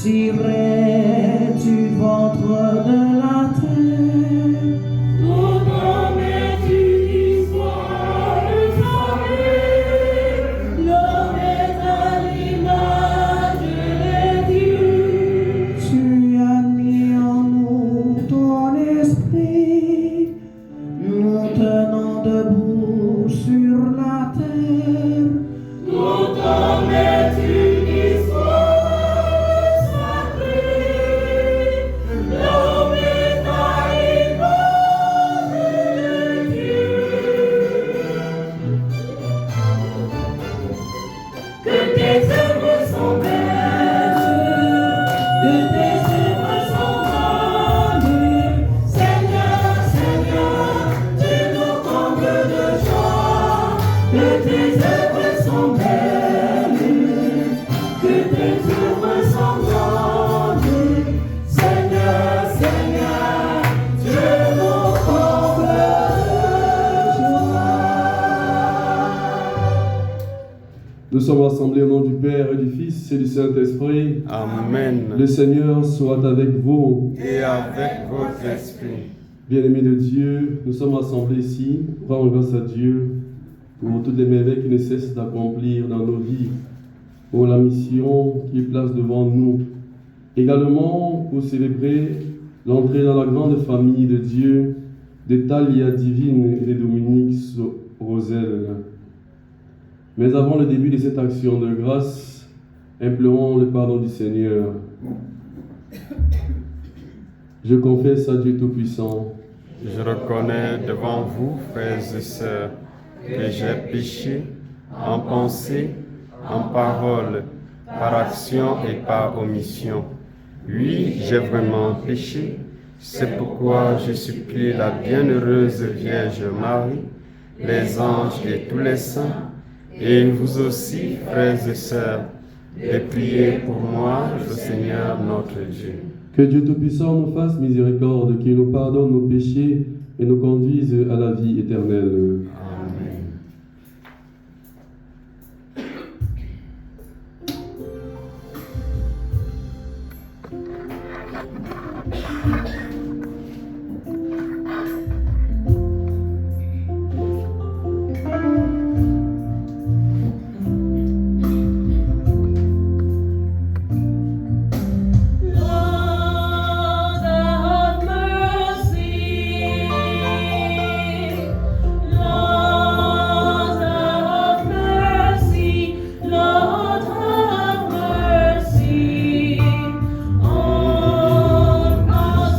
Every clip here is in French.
Tiré du ventre de la terre, Ton nom est une histoire sacrée. L'homme est à l'image de Dieu. tu as mis en nous ton esprit, nous tenons debout sur la terre. Ton nom est une histoire sacrée. L'homme est à l'image de Dieu. Que tes œuvres sont belles, que tes œuvres sont bonnes. Seigneur, Seigneur, tu nous combles de joie. Que tes œuvres sont belles, que tes œuvres sont bonnes. Seigneur, Seigneur, tu nous combles de joie. Nous sommes rassemblés au nom du Père et du Fils et du Saint-Esprit. Amen. Le Seigneur soit avec vous. Et avec votre esprit. Bien-aimés de Dieu, nous sommes rassemblés ici pour rendre grâce à Dieu pour toutes les merveilles qu'il ne cesse d'accomplir dans nos vies, pour la mission qu'il place devant nous. Également pour célébrer l'entrée dans la grande famille de Dieu des Thalia Divine et des Dominique Rosel. Mais avant le début de cette action de grâce, implorons le pardon du Seigneur. Je confesse à Dieu Tout-Puissant Je reconnais devant vous, frères et sœurs, que j'ai péché en pensée, en parole, par action et par omission. Oui, j'ai vraiment péché. C'est pourquoi je supplie la bienheureuse Vierge Marie, les anges et tous les saints, et vous aussi, frères et sœurs, de prier pour moi, le Seigneur notre Dieu. Que Dieu Tout-Puissant nous fasse miséricorde, qu'il nous pardonne nos péchés et nous conduise à la vie éternelle. Amen. Lord have mercy. Lord have mercy. Lord have mercy on us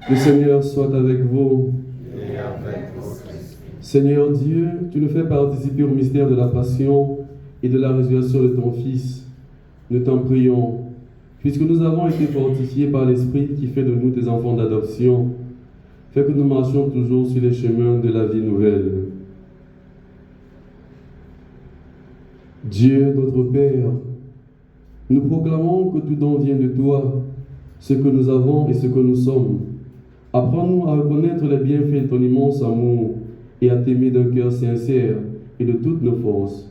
Le Seigneur soit avec vous. et avec votre esprit. Seigneur Dieu, tu nous fais participer au mystère de la passion et de la résurrection de ton Fils. Nous t'en prions, puisque nous avons été fortifiés par l'Esprit qui fait de nous tes enfants d'adoption, fais que nous marchions toujours sur les chemins de la vie nouvelle. Dieu, notre Père, nous proclamons que tout don vient de toi, ce que nous avons et ce que nous sommes. Apprends-nous à reconnaître les bienfaits de ton immense amour et à t'aimer d'un cœur sincère et de toutes nos forces.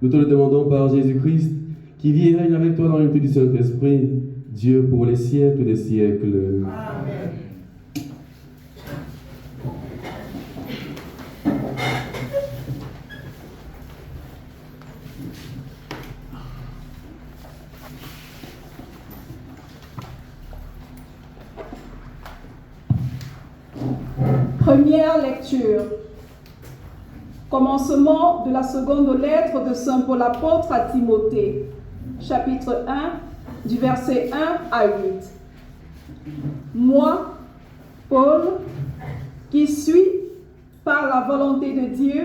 Nous te le demandons par Jésus-Christ, qui vit et règne avec toi dans l'unité du Saint-Esprit, Dieu pour les siècles des siècles. Amen. Première lecture. Commencement de la seconde lettre de Saint Paul apôtre à Timothée, chapitre 1, du verset 1 à 8. Moi, Paul, qui suis, par la volonté de Dieu,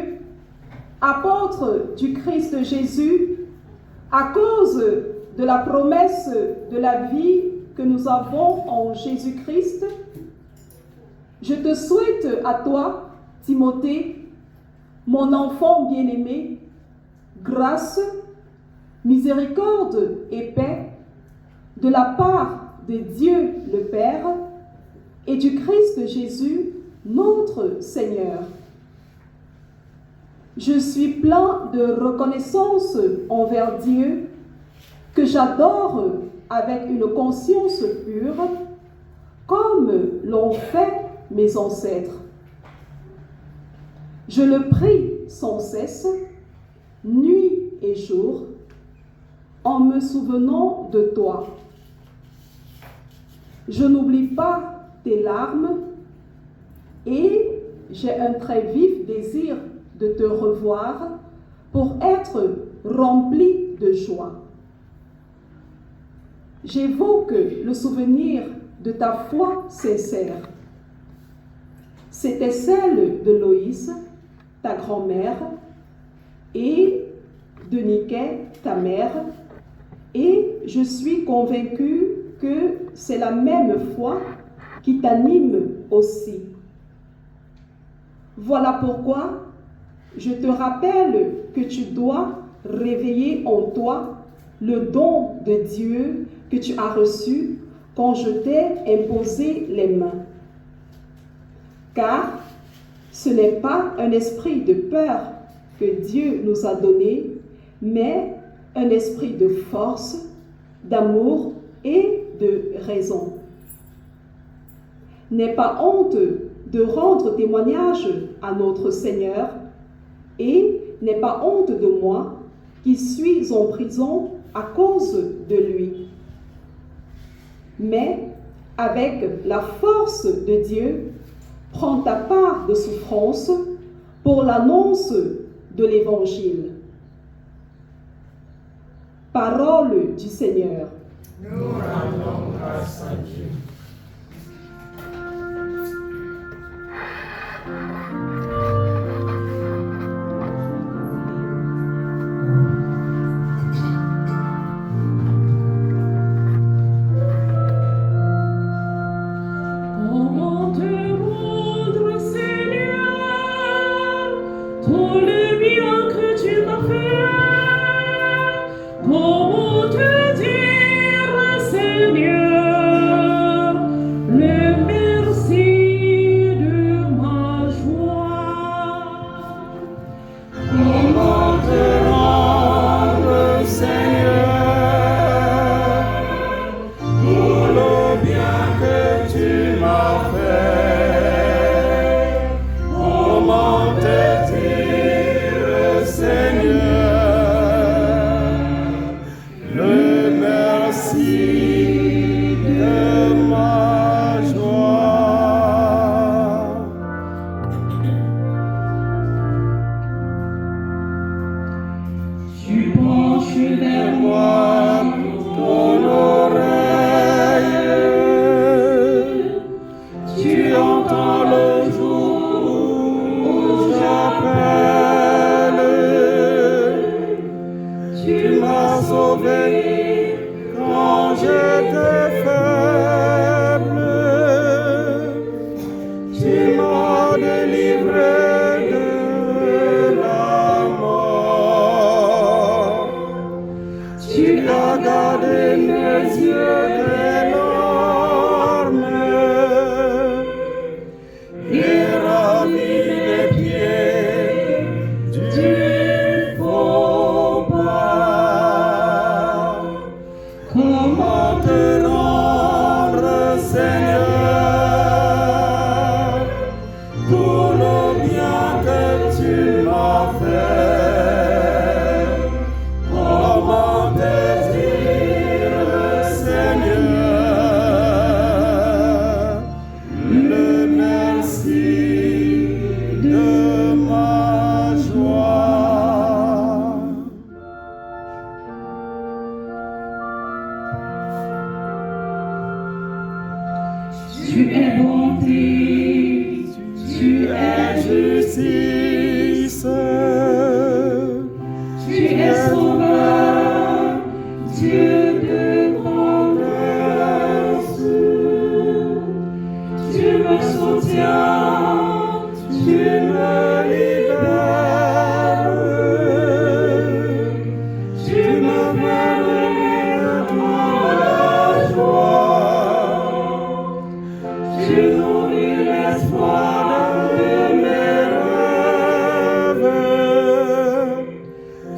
apôtre du Christ Jésus, à cause de la promesse de la vie que nous avons en Jésus-Christ, je te souhaite à toi, Timothée, mon enfant bien-aimé, grâce, miséricorde et paix de la part de Dieu le Père et du Christ Jésus, notre Seigneur. Je suis plein de reconnaissance envers Dieu, que j'adore avec une conscience pure, comme l'ont fait mes ancêtres. Je le prie sans cesse, nuit et jour, en me souvenant de toi. Je n'oublie pas tes larmes et j'ai un très vif désir de te revoir pour être rempli de joie. J'évoque le souvenir de ta foi sincère. C'était celle de Loïs, ta grand-mère, et de Niquet, ta mère, et je suis convaincue que c'est la même foi qui t'anime aussi. Voilà pourquoi je te rappelle que tu dois réveiller en toi le don de Dieu que tu as reçu quand je t'ai imposé les mains. Car ce n'est pas un esprit de peur que Dieu nous a donné, mais un esprit de force, d'amour et de raison. N'aie pas honte de rendre témoignage à notre Seigneur et n'aie pas honte de moi qui suis en prison à cause de lui. Mais avec la force de Dieu, prends ta part de souffrance pour l'annonce de l'Évangile. Parole du Seigneur. Nous rendons grâce à Dieu. Comment te rendre, Seigneur, tout le bien que tu m'as fait? Comment te dire, Seigneur, le merci de ma joie? Comment te rendre, Seigneur, tout le bien que tu m'as fait? Comment te dire, Seigneur, le merci de ma joie? Tu penches vers Moi, ton oreille, tu gardé mes yeux des larmes et ravi mes pieds du faux pas. Comment te rendre, Seigneur, tout le bien que tu m'as fait? Comment te dire, Seigneur, le merci de ma joie? Tu es bonté, tu es Justice, tu es sauveur, Dieu de grandeur. Tu me soutiens, tu me libères, tu me fais dans la joie, tu nourris l'espoir de mes rêves.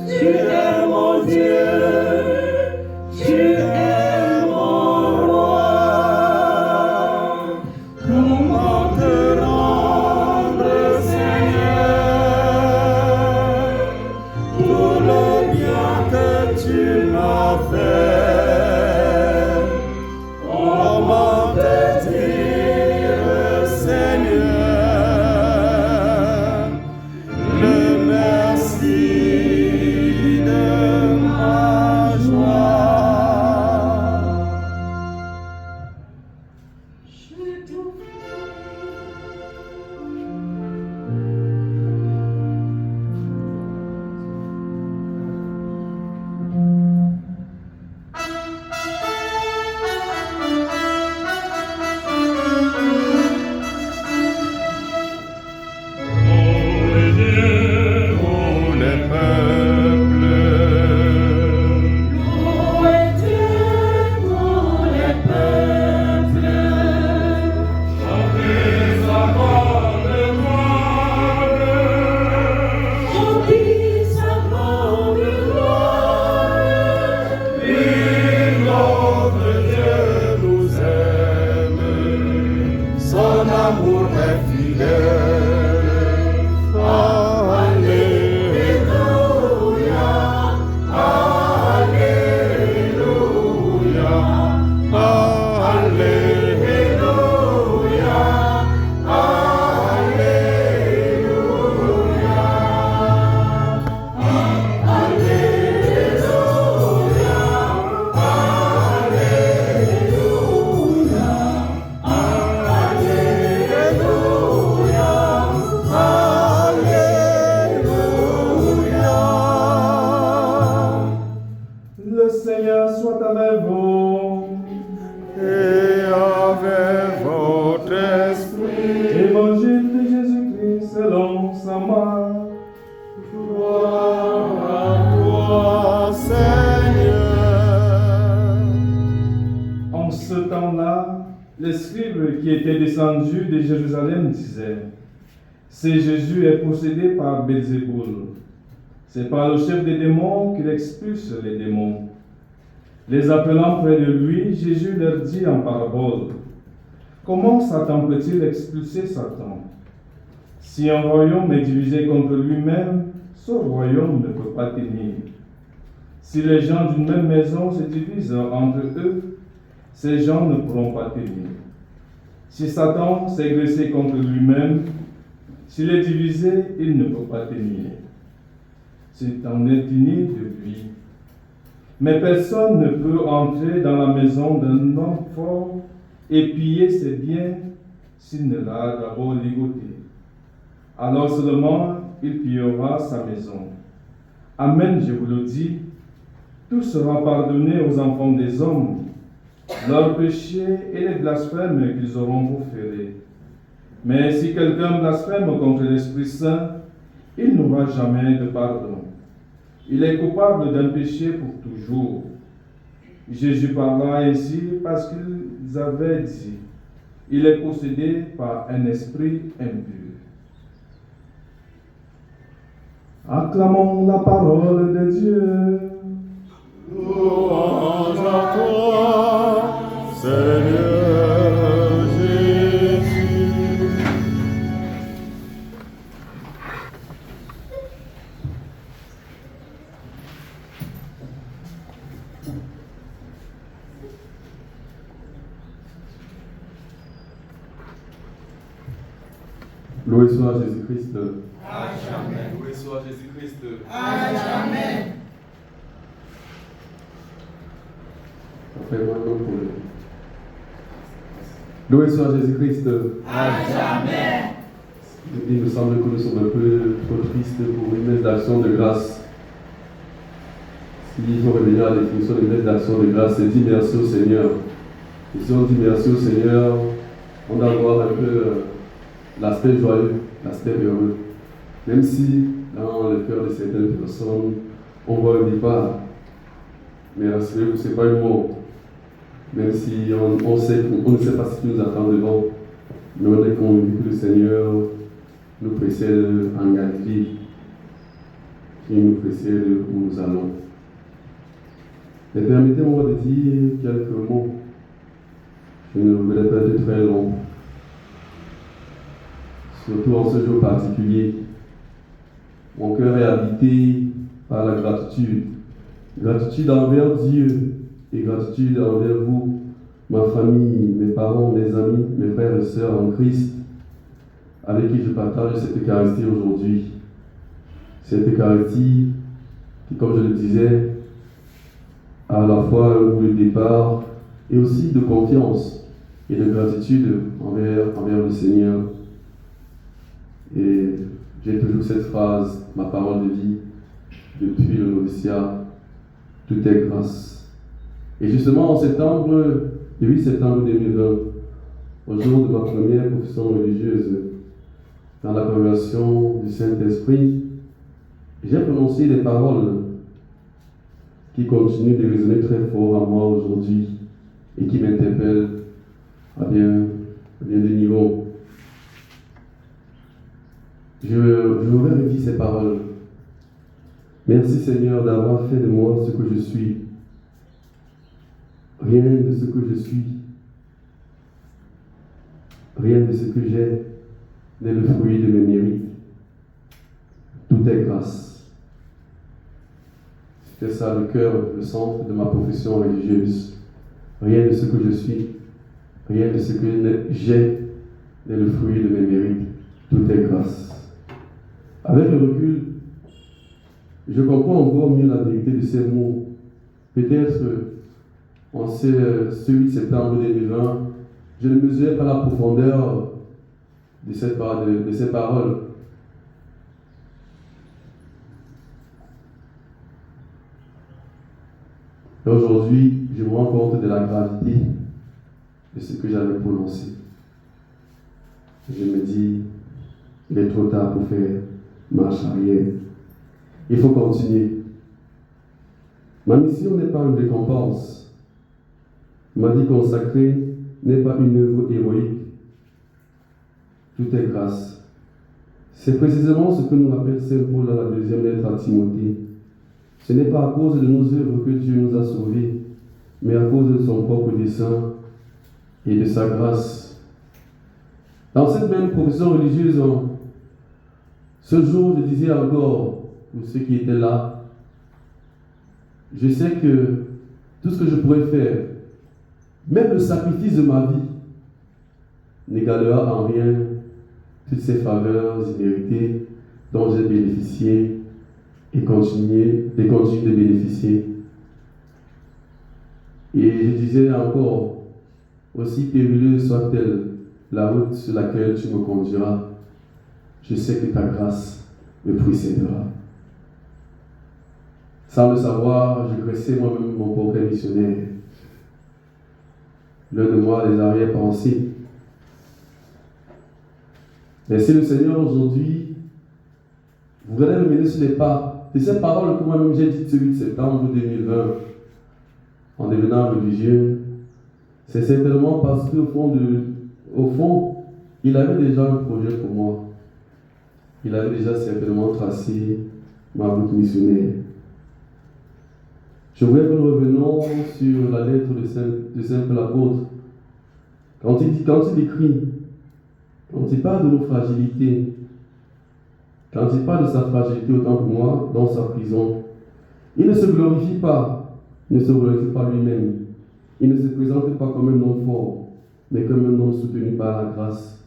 Tu es mon Dieu, tu es mon roi. Comment te rendre, Seigneur, tout le bien que tu m'as fait? Comment te dire, Seigneur, le merci de ma joie? Tous les peuples, Louez Dieu pour les peuples. chantez sa grande gloire. Chantez sa grande gloire. Oui, notre Dieu nous aime, son amour est fidèle. Alléluia, Alléluia, Alléluia, Le Seigneur soit avec vous. et avec votre esprit. Évangile de Jésus-Christ selon Saint Marc. Gloire à toi, Seigneur. En ce temps-là, les scribes qui étaient descendus de Jérusalem disaient: Ce Jésus est possédé par Belzéboul. C'est par le chef des démons qu'il expulse les démons. Les appelant près de lui, Jésus leur dit en parabole: Comment Satan peut-il expulser Satan? Si un royaume est divisé contre lui-même, ce royaume ne peut pas tenir. Si les gens d'une même maison se divisent entre eux, ces gens ne pourront pas tenir. Si Satan s'est graissé contre lui-même, s'il est divisé, il ne peut pas tenir. C'est en indigne de lui. Mais personne ne peut entrer dans la maison d'un homme fort et piller ses biens s'il ne l'a d'abord ligoté. Alors seulement il pillera sa maison. Amen, je vous le dis, tout sera pardonné aux enfants des hommes, leurs péchés et les blasphèmes qu'ils auront proférés. Mais si quelqu'un blasphème contre l'Esprit Saint, il n'aura jamais de pardon. Il est coupable d'un péché pour toujours. Jésus parla ainsi parce qu'ils avaient dit, il est possédé par un esprit impur. Acclamons la parole de Dieu. Louange à toi, Seigneur Jésus. Loué soit Jésus-Christ. À jamais. Loué soit Jésus-Christ. À jamais. Fais-moi un autre problème. Loué soit Jésus-Christ. À jamais. Il me semble que nous sommes un peu trop tristes pour une messe d'action de grâce. S'il faut revenir à la définition de messe d'action de grâce, c'est dire merci au Seigneur. Et si on dit merci au Seigneur, on doit avoir un peu l'aspect joyeux, l'aspect heureux. Même si dans le cœur de certaines personnes, on voit un départ. Mais rassurez-vous, ce n'est pas une mort. Même si on sait qu'on ne sait pas ce qui nous attend devant, mais on est convaincu que le Seigneur nous précède en Galilée, qui nous précède où nous allons. Mais permettez-moi de dire quelques mots. Je ne voudrais pas être très long, surtout en ce jour particulier. Mon cœur est habité par la gratitude. Gratitude envers Dieu et gratitude envers vous, ma famille, mes parents, mes amis, mes frères et sœurs en Christ, avec qui je partage cette Eucharistie aujourd'hui. Cette Eucharistie qui, comme je le disais, a à la fois un goût de départ et aussi de confiance et de gratitude envers le Seigneur. Et j'ai toujours cette phrase, ma parole de vie, depuis le noviciat, tout est grâce. Et justement en septembre, le 8 septembre 2020, au jour de ma première profession religieuse, dans la conversion du Saint-Esprit, j'ai prononcé des paroles qui continuent de résonner très fort en moi aujourd'hui et qui m'interpellent à bien des niveaux. Je voudrais redire ces paroles. Merci Seigneur d'avoir fait de moi ce que je suis. Rien de ce que je suis, rien de ce que j'ai n'est le fruit de mes mérites. Tout est grâce. C'était ça le cœur, le centre de ma profession religieuse. Rien de ce que je suis, rien de ce que j'ai n'est le fruit de mes mérites. Tout est grâce. Avec le recul, je comprends encore mieux la vérité de ces mots. Peut-être en ce 8 septembre 2020, je ne mesurais pas la profondeur de ces paroles. Et aujourd'hui, je me rends compte de la gravité de ce que j'avais prononcé. Je me dis, il est trop tard pour faire marche arrière. Il faut continuer. Ma mission n'est pas une récompense. Ma vie consacrée n'est pas une œuvre héroïque. Tout est grâce. C'est précisément ce que nous rappelle Saint Paul dans la deuxième lettre à Timothée. Ce n'est pas à cause de nos œuvres que Dieu nous a sauvés, mais à cause de son propre dessein et de sa grâce. Dans cette même profession religieuse, ce jour, je disais encore, pour ceux qui étaient là, je sais que tout ce que je pourrais faire, même le sacrifice de ma vie, n'égalera en rien toutes ces faveurs imméritées dont j'ai bénéficié et continue de bénéficier. Et je disais encore, aussi périleuse soit-elle la route sur laquelle tu me conduiras, je sais que ta grâce me précédera. Sans le savoir, je graissais moi-même mon portrait missionnaire. L'un de moi, les arrière-pensées. Mais si le Seigneur aujourd'hui voudrait me mener sur les pas de ces paroles que moi-même j'ai dites ce 8 septembre 2020, en devenant religieux, c'est certainement parce qu'au fond, il avait déjà un projet pour moi. Il avait déjà certainement tracé ma route missionnaire. Je voudrais que nous revenions sur la lettre de Saint Paul l'apôtre. Quand il écrit, quand il parle de nos fragilités, quand il parle de sa fragilité autant que moi dans sa prison, il ne se glorifie pas, il ne se glorifie pas lui-même. Il ne se présente pas comme un homme fort, mais comme un homme soutenu par la grâce.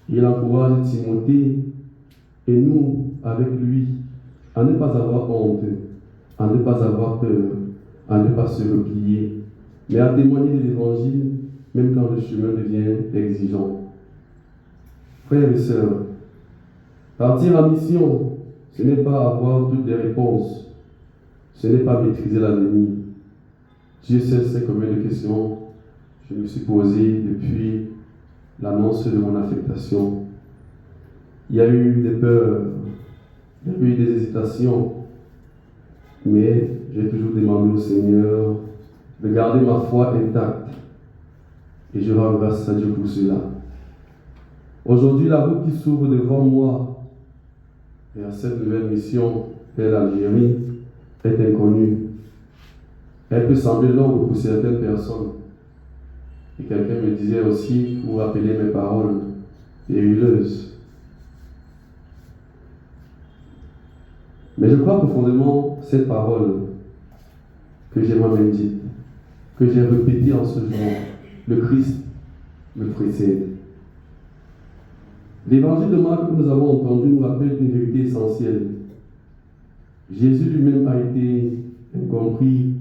Il encourage Timothée et nous, avec lui, à ne pas avoir honte, à ne pas avoir peur, à ne pas se replier, mais à témoigner de l'Évangile, même quand le chemin devient exigeant. Frères et sœurs, partir en mission, ce n'est pas avoir toutes les réponses, ce n'est pas maîtriser l'avenir. Dieu seul sait combien de questions je me suis posé depuis l'annonce de mon affectation. Il y a eu des peurs, il y a eu des hésitations, mais j'ai toujours demandé au Seigneur de garder ma foi intacte et je rends grâce à Dieu pour cela. Aujourd'hui, la route qui s'ouvre devant moi vers cette nouvelle mission vers l'Algérie est inconnue. Elle peut sembler longue pour certaines personnes. Et quelqu'un me disait aussi, pour appeler mes paroles, périlleuses. Mais je crois profondément cette parole que j'ai moi-même dite, que j'ai répétée en ce jour. Le Christ me précède. L'évangile de Marc que nous avons entendu nous rappelle une vérité essentielle. Jésus lui-même a été incompris,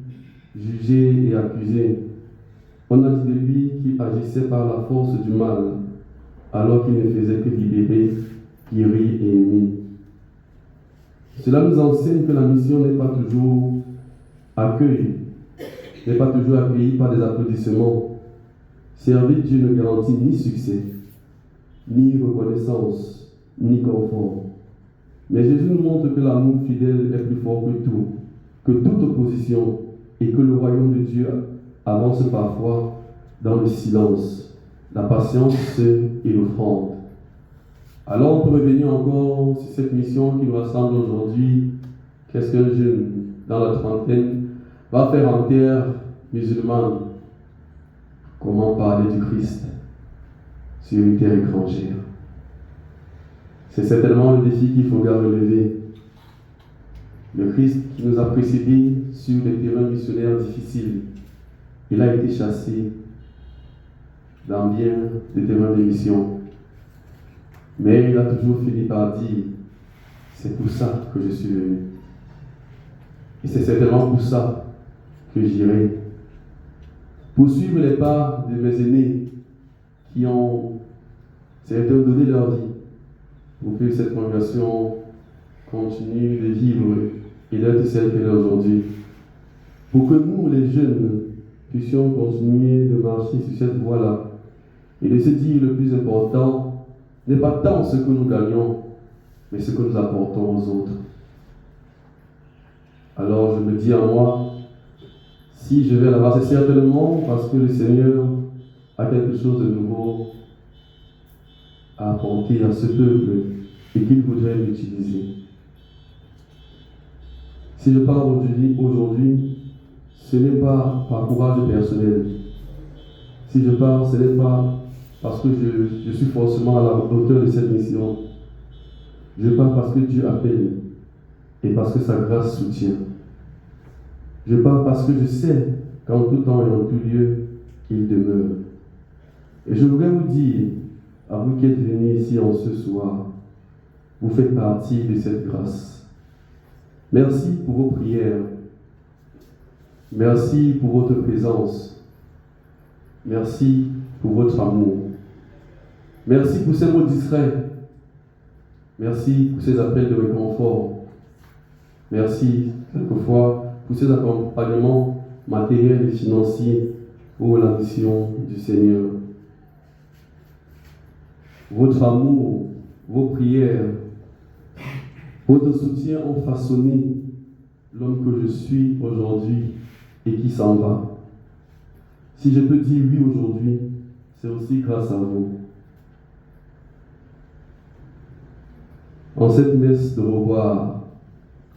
jugé et accusé. On a dit de lui qu'il agissait par la force du mal, alors qu'il ne faisait que libérer, guérir et aimer. Cela nous enseigne que la mission n'est pas toujours accueillie, n'est pas toujours accueillie par des applaudissements. Servir Dieu ne garantit ni succès, ni reconnaissance, ni confort. Mais Jésus nous montre que l'amour fidèle est plus fort que tout, que toute opposition, et que le royaume de Dieu avance parfois dans le silence, la patience et l'offrande. Alors on peut revenir encore sur cette mission qui nous rassemble aujourd'hui. Qu'est-ce qu'un jeune dans la trentaine va faire en terre musulmane? Comment parler du Christ sur une terre étrangère? C'est certainement le défi qu'il faudra relever. Le Christ qui nous a précédés sur des terrains missionnaires difficiles, il a été chassé dans bien des terrains de mission. Mais il a toujours fini par dire, c'est pour ça que je suis venu. Et c'est certainement pour ça que j'irai. Poursuivre les pas de mes aînés qui ont certains donné leur vie pour que cette congrégation continue de vivre et d'être celle qu'elle est aujourd'hui. Pour que nous, les jeunes, puissions continuer de marcher sur cette voie-là et de se dire le plus important n'est pas tant ce que nous gagnons, mais ce que nous apportons aux autres. Alors je me dis à moi, si je vais là-bas, c'est certainement parce que le Seigneur a quelque chose de nouveau à apporter à ce peuple et qu'il voudrait l'utiliser. Si je parle aujourd'hui, ce n'est pas par courage personnel. Si je parle, ce n'est pas parce que je suis forcément à la hauteur de cette mission. Je parle parce que Dieu appelle et parce que sa grâce soutient. Je parle parce que je sais qu'en tout temps et en tout lieu, il demeure. Et je voudrais vous dire, à vous qui êtes venus ici en ce soir, vous faites partie de cette grâce. Merci pour vos prières. Merci pour votre présence. Merci pour votre amour. Merci pour ces mots discrets. Merci pour ces appels de réconfort. Merci, quelquefois, pour ces accompagnements matériels et financiers pour la mission du Seigneur. Votre amour, vos prières, votre soutien ont façonné l'homme que je suis aujourd'hui et qui s'en va. Si je peux dire oui aujourd'hui, c'est aussi grâce à vous. En cette messe de revoir,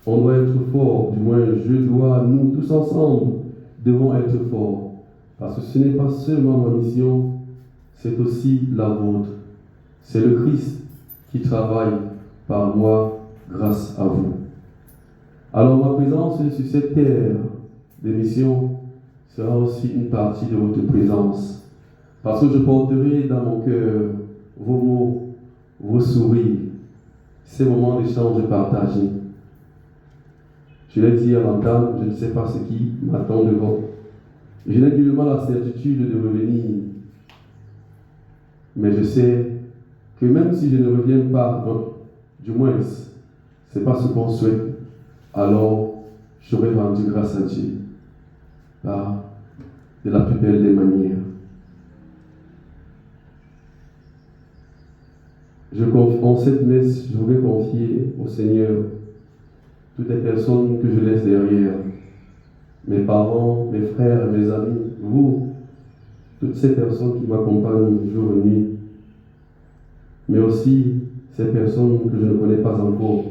on doit être fort, du moins nous tous ensemble devons être forts, parce que ce n'est pas seulement ma mission, c'est aussi la vôtre. C'est le Christ qui travaille par moi grâce à vous. Alors ma présence sur cette terre de mission sera aussi une partie de votre présence, parce que je porterai dans mon cœur vos mots, vos sourires, ces moments d'échange partagés. Je l'ai dit à l'entame, je ne sais pas ce qui m'attend devant. Je n'ai nullement la certitude de revenir, mais je sais que même si je ne reviens pas, du moins, ce n'est pas ce qu'on souhaite, alors j'aurai rendu grâce à Dieu par de la plus belle des manières. En cette messe, je voudrais confier au Seigneur toutes les personnes que je laisse derrière, mes parents, mes frères, mes amis, vous, toutes ces personnes qui m'accompagnent jour et nuit, mais aussi ces personnes que je ne connais pas encore.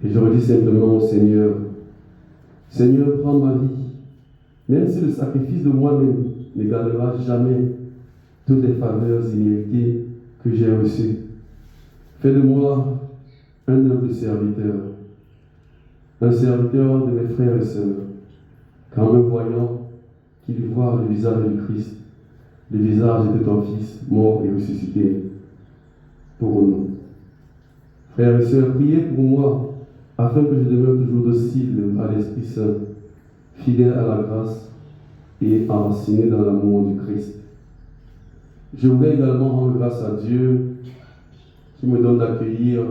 Et je redis simplement au Seigneur, Seigneur, prends ma vie, même si le sacrifice de moi-même n'égalera jamais toutes les faveurs illimitées que j'ai reçues. Fais de moi un humble serviteur, un serviteur de mes frères et sœurs, qu'en me voyant, qu'ils voient le visage du Christ, le visage de ton Fils, mort et ressuscité pour nous. Frères et sœurs, priez pour moi, afin que je demeure toujours docile à l'Esprit Saint, fidèle à la grâce et enraciné dans l'amour du Christ. Je voudrais également rendre grâce à Dieu qui me donne d'accueillir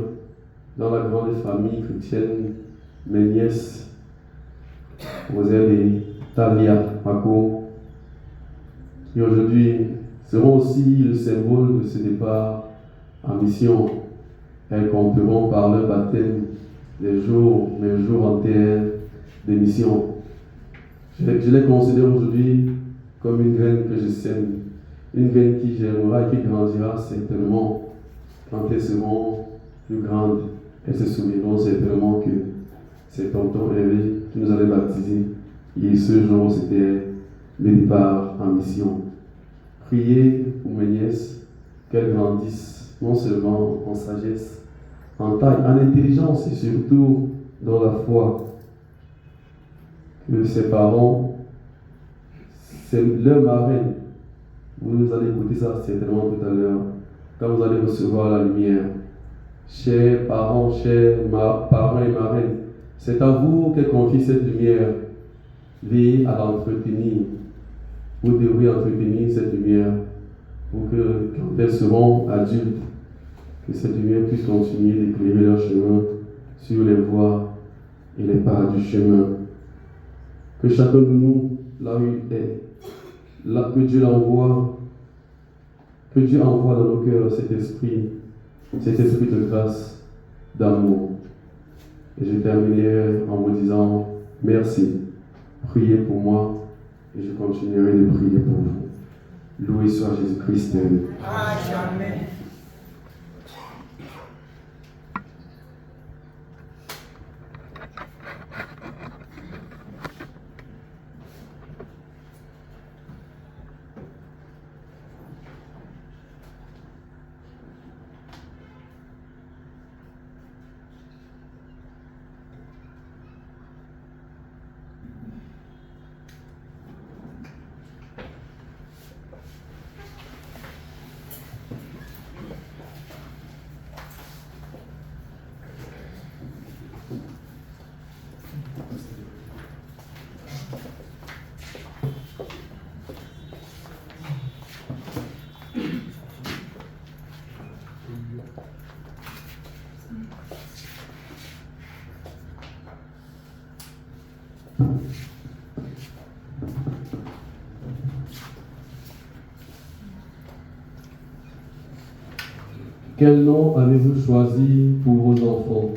dans la grande famille chrétienne mes nièces, Roselle et Talia Mako, qui aujourd'hui seront aussi le symbole de ce départ en mission. Elles compteront par leur baptême mes jours en terre de mission. Je les considère aujourd'hui comme une graine que je sème, une graine qui germera et qui grandira certainement. Quand elles seront plus grandes, elles se souviendront certainement que c'est tonton Hervé qui nous avait baptisés. Et ce jour, c'était le départ en mission. Priez pour mes nièces, qu'elles grandissent, non seulement en sagesse, en taille, en intelligence et surtout dans la foi. Que ses parents, c'est leur marraine. Vous allez écouter ça certainement tout à l'heure, quand vous allez recevoir la lumière. Chers parents, parents et marraines, c'est à vous qu'elle confie cette lumière. Veillez à l'entretenir. Vous devrez entretenir cette lumière pour que, quand elles seront adultes, que cette lumière puisse continuer d'éclairer leur chemin sur les voies et les pas du chemin. Que chacun de nous, là où il est, là que Dieu l'envoie, que Dieu envoie dans nos cœurs cet esprit de grâce, d'amour. Et je terminerai en vous disant merci. Priez pour moi et je continuerai de prier pour vous. Loué soit Jésus-Christ. À jamais. Quel nom avez-vous choisi pour vos enfants?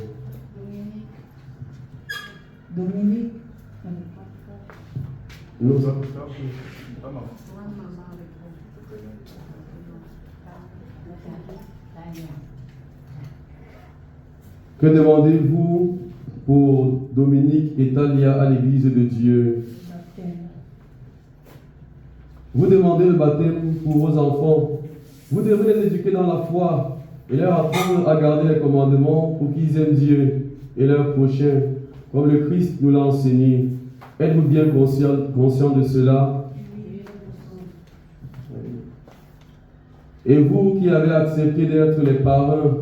Dominique. Nous- Que demandez-vous pour Dominique et Talia à l'église de Dieu? Vous demandez le baptême pour vos enfants. Vous devez les éduquer dans la foi et leur apprendre à garder les commandements pour qu'ils aiment Dieu et leur prochain, comme le Christ nous l'a enseigné. Êtes-vous bien conscient de cela? Et vous qui avez accepté d'être les parrains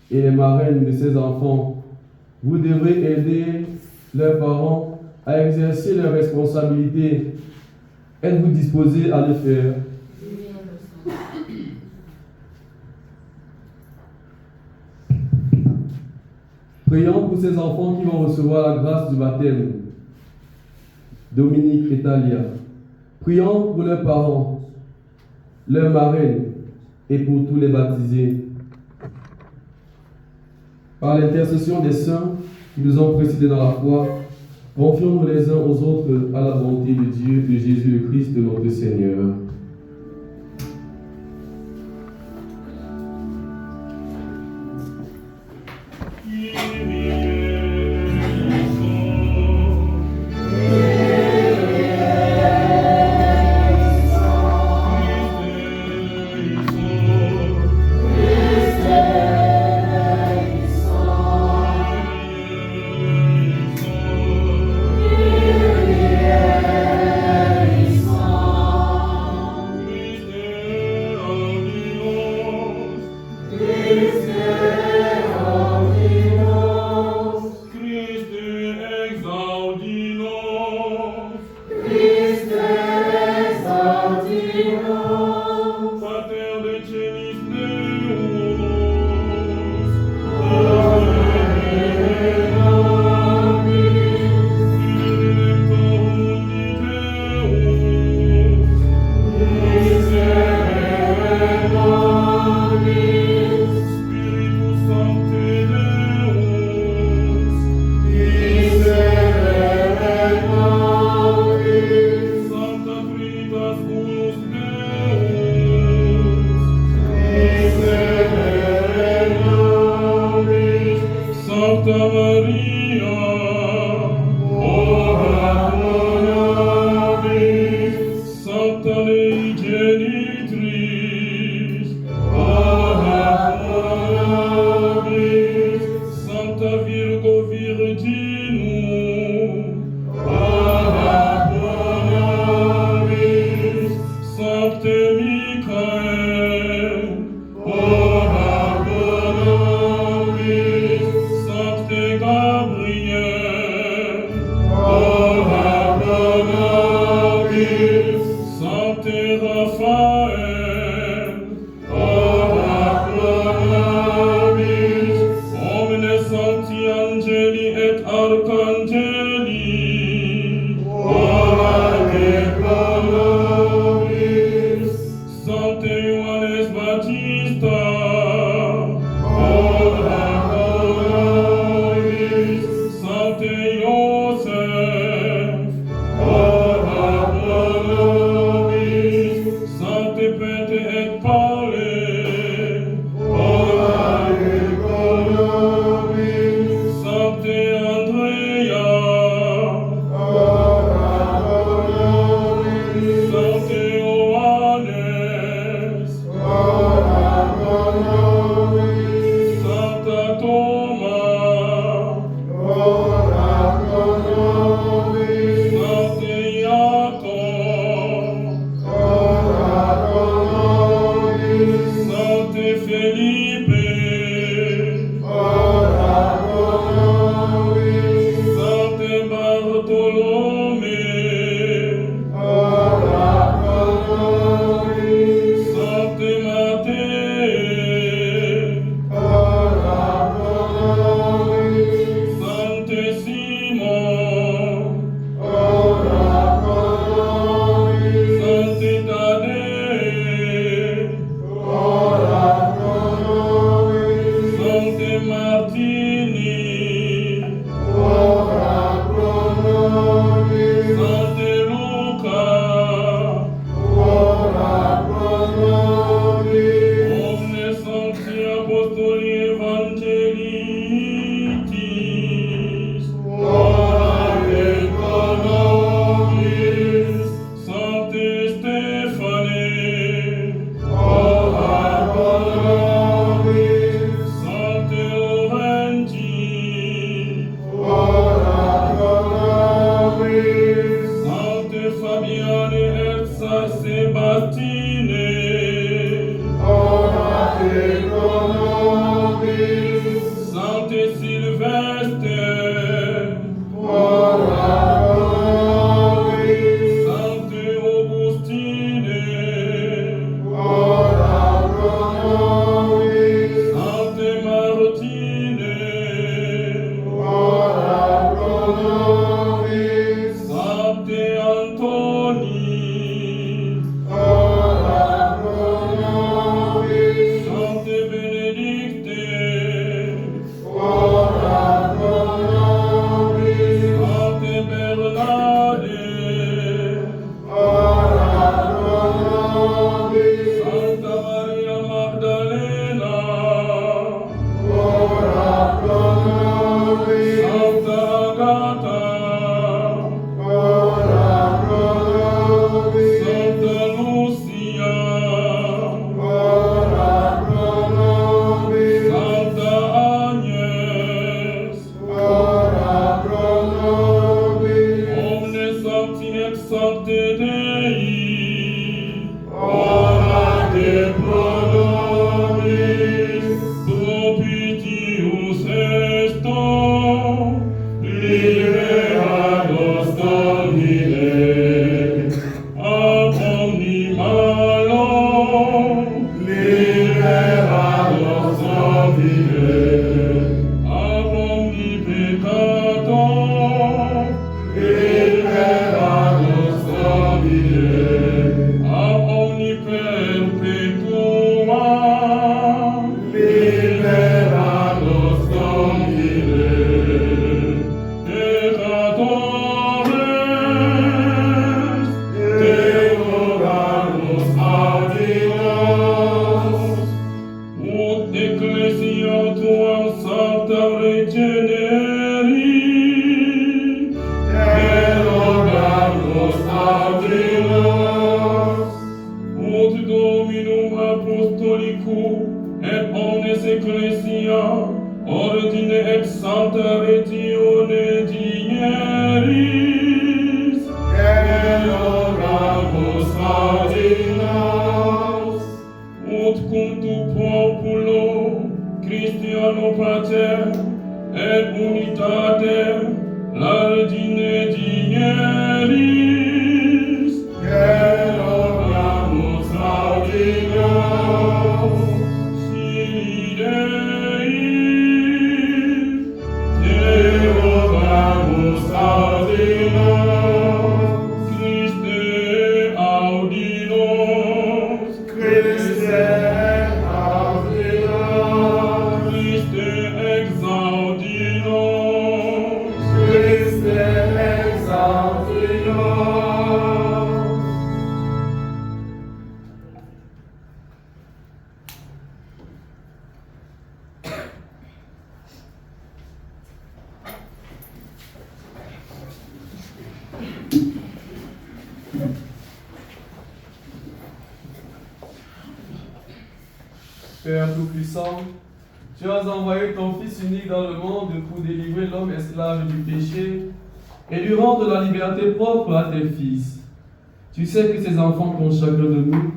et les marraines de ces enfants, vous devrez aider leurs parents à exercer leurs responsabilités. Êtes-vous disposés à le faire? Prions pour ces enfants qui vont recevoir la grâce du baptême. Dominique et Talia. Prions pour leurs parents, leurs marraines et pour tous les baptisés. Par l'intercession des saints qui nous ont précédés dans la foi, confions-nous les uns aux autres à la bonté de Dieu, de Jésus le Christ, notre Seigneur. Sancte Sébastine, ora pro nobis, Sainte Sylvestre, ora pro nobis, Sainte Augustine, ora pro nobis, Sainte Martine, ora pro nobis, Sainte Antonie, ora pro nobis, Sainte Bénédicte, ora pro nobis, Sainte Bernadette, ora pro nobis, Santa Maria Magdalena, ora pro nobis, Santa Agata, ora pro nobis, Santa Lucia, ora pro nobis, Santa Agnès, ora pro nobis, omnes sancti et sancte Dei, ora de pro nobis, propitius esto, liberados Domine, ab omni malo, liberados Domine, ab omni peccato, liberados Domine, ab omni perpetua, liberados Domine, peccatores, te rogamus audinos, ut ecclesia tuam sancta regeneri, te rogamus audinos, ut Dominum Apostolicum et omnes ecclesia ordine et sancta retione digneris, te rogamus audinos, ut cum tu populo Christiano Pater et unitate lardine digneris, te rogamus audinos, Filii Dei, te rogamus audinos, Christe audinos, Christe audinos, Christe exaudinos, Christe exaudinos. Père Tout-Puissant, tu as envoyé ton Fils unique dans le monde pour délivrer l'homme esclave du péché et lui rendre la liberté propre à tes fils. Tu sais que ces enfants, comme chacun de nous,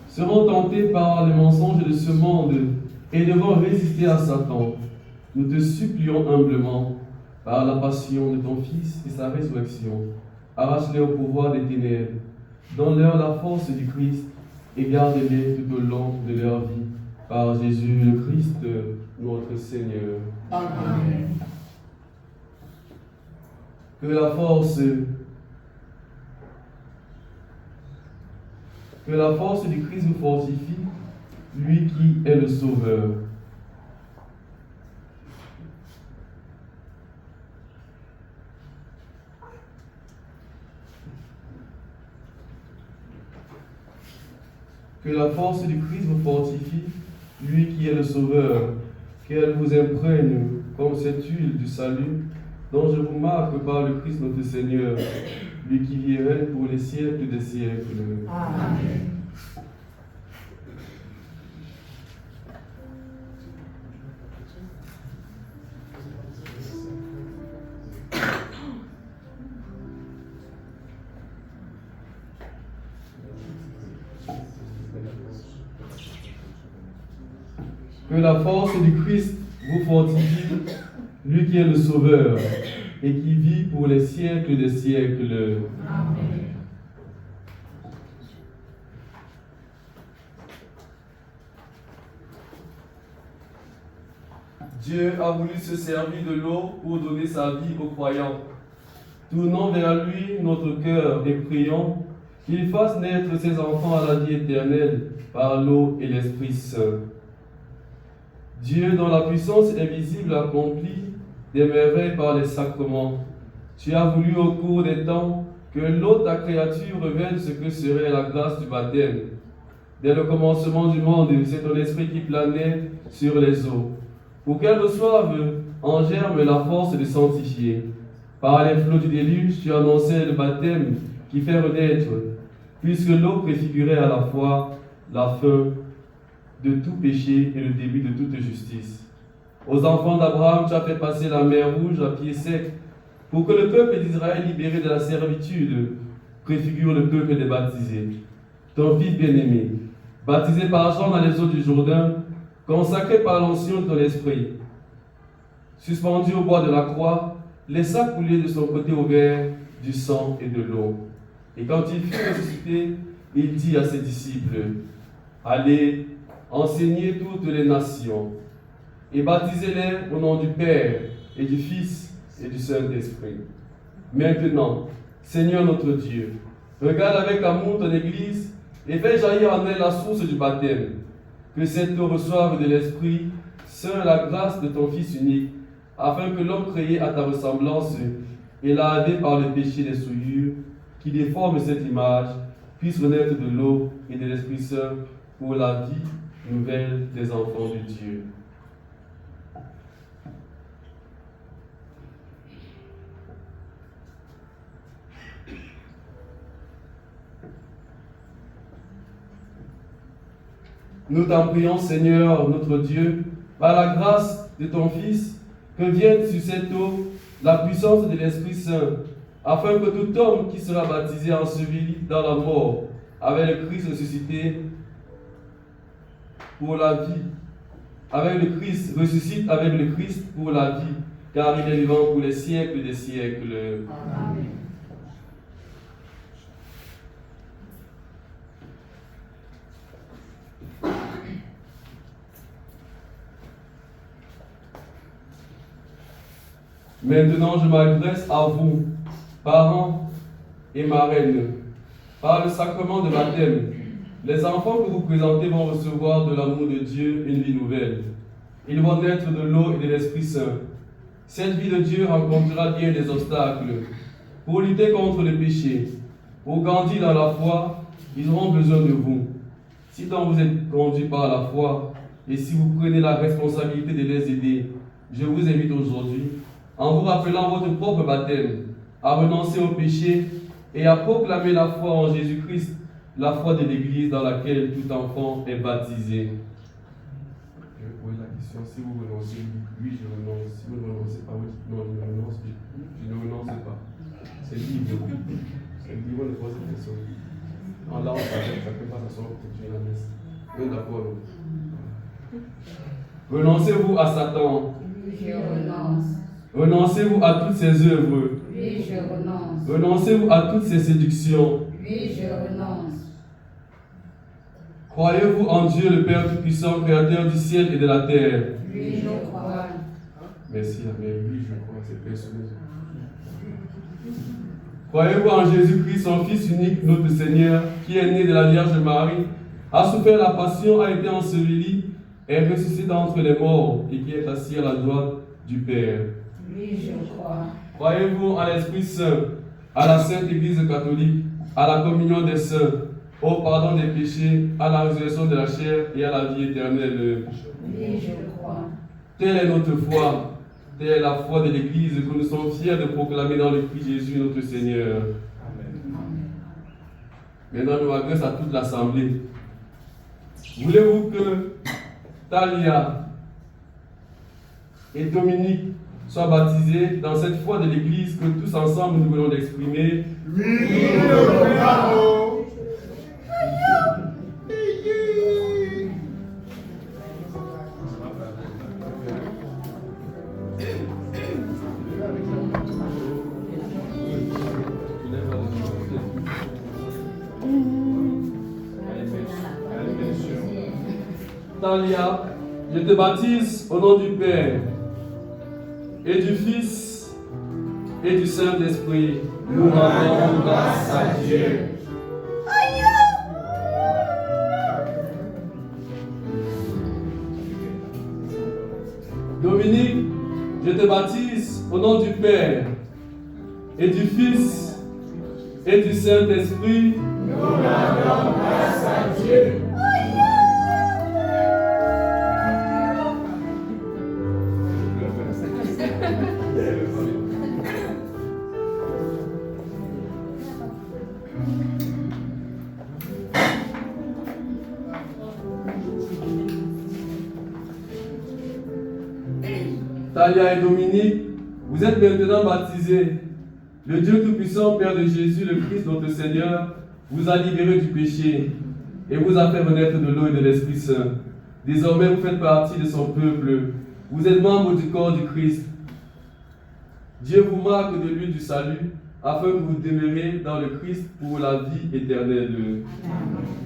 seront tentés par les mensonges de ce monde et devront résister à Satan. Nous te supplions humblement, par la passion de ton Fils et sa résurrection, arrache-les au pouvoir des ténèbres, donne-leur la force du Christ et garde-les tout au long de leur vie. Par Jésus le Christ, notre Seigneur. Amen. Que la force du Christ vous fortifie, lui qui est le Sauveur. Que la force du Christ vous fortifie, lui qui est le Sauveur, qu'elle vous imprègne comme cette huile du salut, dont je vous marque par le Christ notre Seigneur, lui qui vit et règne pour les siècles des siècles. Amen. Que la force du Christ vous fortifie, lui qui est le Sauveur et qui vit pour les siècles des siècles. Amen. Dieu a voulu se servir de l'eau pour donner sa vie aux croyants. Tournons vers lui notre cœur et prions qu'il fasse naître ses enfants à la vie éternelle par l'eau et l'Esprit Saint. Dieu, dont la puissance invisible accomplit des merveilles par les sacrements, tu as voulu au cours des temps que l'eau, ta créature, révèle ce que serait la grâce du baptême. Dès le commencement du monde, c'est ton esprit qui planait sur les eaux, pour qu'elles reçoivent en germe la force de sanctifier. Par les flots du déluge, tu annonçais le baptême qui fait renaître, puisque l'eau préfigurait à la fois la fin de tout péché et le début de toute justice. Aux enfants d'Abraham, tu as fait passer la mer Rouge à pied sec, pour que le peuple d'Israël, libéré de la servitude, préfigure le peuple des baptisés. Ton fils bien-aimé, baptisé par Jean dans les eaux du Jourdain, consacré par l'onction de ton esprit, suspendu au bois de la croix, laissa couler de son côté ouvert du sang et de l'eau. Et quand il fut ressuscité, il dit à ses disciples, « Allez, enseignez toutes les nations, et baptisez-les au nom du Père, et du Fils, et du Saint-Esprit. Maintenant, Seigneur notre Dieu, regarde avec amour ton Église, et fais jaillir en elle la source du baptême, que cette eau reçoive de l'Esprit Saint la grâce de ton Fils unique, afin que l'homme créé à ta ressemblance et lavé par le péché des souillures, qui déforme cette image, puisse renaître de l'eau et de l'Esprit Saint pour la vie nouvelle des enfants de Dieu. » Nous t'en prions, Seigneur, notre Dieu, par la grâce de ton Fils, que vienne sur cette eau la puissance de l'Esprit Saint, afin que tout homme qui sera baptisé, enseveli dans la mort, avec le Christ ressuscité pour la vie, avec le Christ, ressuscite avec le Christ pour la vie, car il est vivant pour les siècles des siècles. Amen. Maintenant, je m'adresse à vous, parents et marraines. Par le sacrement de baptême, les enfants que vous présentez vont recevoir de l'amour de Dieu une vie nouvelle. Ils vont naître de l'eau et de l'Esprit Saint. Cette vie de Dieu rencontrera bien des obstacles. Pour lutter contre le péché, pour grandir dans la foi, ils auront besoin de vous. Si donc vous êtes conduits par la foi, et si vous prenez la responsabilité de les aider, je vous invite aujourd'hui, en vous rappelant votre propre baptême, à renoncer au péché et à proclamer la foi en Jésus-Christ, la foi de l'Église dans laquelle tout enfant est baptisé. Je vais poser la question, si vous renoncez, oui, je renonce. Si vous ne renoncez pas, oui, non, je renonce. Je ne renonce pas. C'est libre. C'est libre de poser cette question. En là, on fait pas ça pour continuer la messe. Oui, d'accord. Renoncez-vous à Satan. Je renonce. Renoncez-vous à toutes ses œuvres. Oui, je renonce. Renoncez-vous à toutes ses séductions. Oui, je renonce. Croyez-vous en Dieu, le Père Tout-Puissant, Créateur du ciel et de la terre? Oui, je crois. Merci, mais oui, je crois, c'est personnel. Croyez-vous en Jésus-Christ, son Fils unique, notre Seigneur, qui est né de la Vierge Marie, a souffert la passion, a été enseveli, est ressuscité d'entre les morts et qui est assis à la droite du Père? Oui, je crois. Croyez-vous en l'Esprit Saint, à la Sainte Église catholique, à la communion des saints, au pardon des péchés, à la résurrection de la chair et à la vie éternelle? Oui, je crois. Telle est notre foi, telle est la foi de l'Église que nous sommes fiers de proclamer dans le Christ Jésus notre Seigneur. Amen. Maintenant, je m'adresse à toute l'Assemblée. Voulez-vous que Talia et Dominique soient baptisés dans cette foi de l'Église que tous ensemble nous voulons l'exprimer? Oui, nous bravo. Talia, je te baptise au nom du Père et du Fils et du Saint-Esprit. Nous rendons grâce à Dieu. Dominique, je te baptise au nom du Père et du Fils et du Saint-Esprit. Nous rendons grâce à Dieu. Talia et Dominique, vous êtes maintenant baptisés. Le Dieu Tout-Puissant, Père de Jésus, le Christ, notre Seigneur, vous a libéré du péché et vous a fait renaître de l'eau et de l'Esprit Saint. Désormais, vous faites partie de son peuple. Vous êtes membres du corps du Christ. Dieu vous marque de l'huile du salut afin que vous demeuriez dans le Christ pour la vie éternelle. Amen.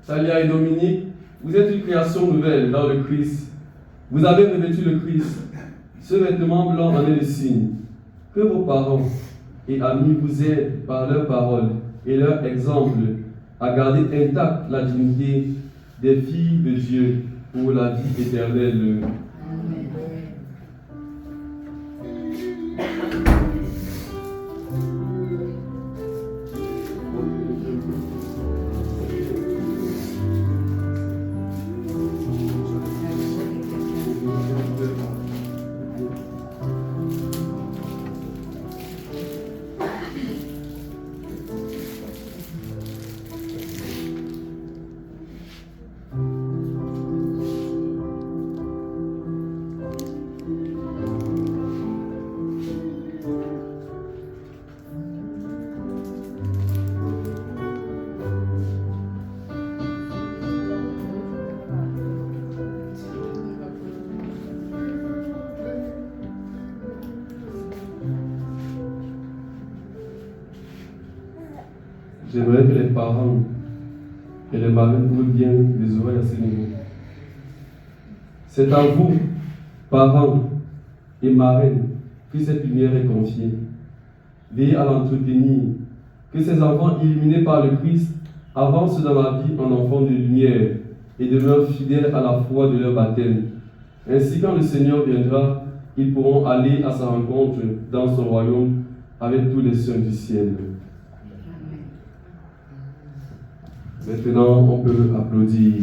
Talia et Dominique, vous êtes une création nouvelle dans le Christ. Vous avez revêtu le Christ. Ce vêtement blanc en est le signe. Que vos parents et amis vous aident par leurs paroles et leur exemple à garder intacte la dignité des filles de Dieu pour la vie éternelle. Amen. J'aimerais que les parents et les marraines ouvrent bien les oreilles à ce niveau. C'est à vous, parents et marraines, que cette lumière est confiée. Veillez à l'entretenir, que ces enfants illuminés par le Christ avancent dans la vie en enfants de lumière et demeurent fidèles à la foi de leur baptême. Ainsi, quand le Seigneur viendra, ils pourront aller à sa rencontre dans son royaume avec tous les saints du ciel. Maintenant, on peut applaudir.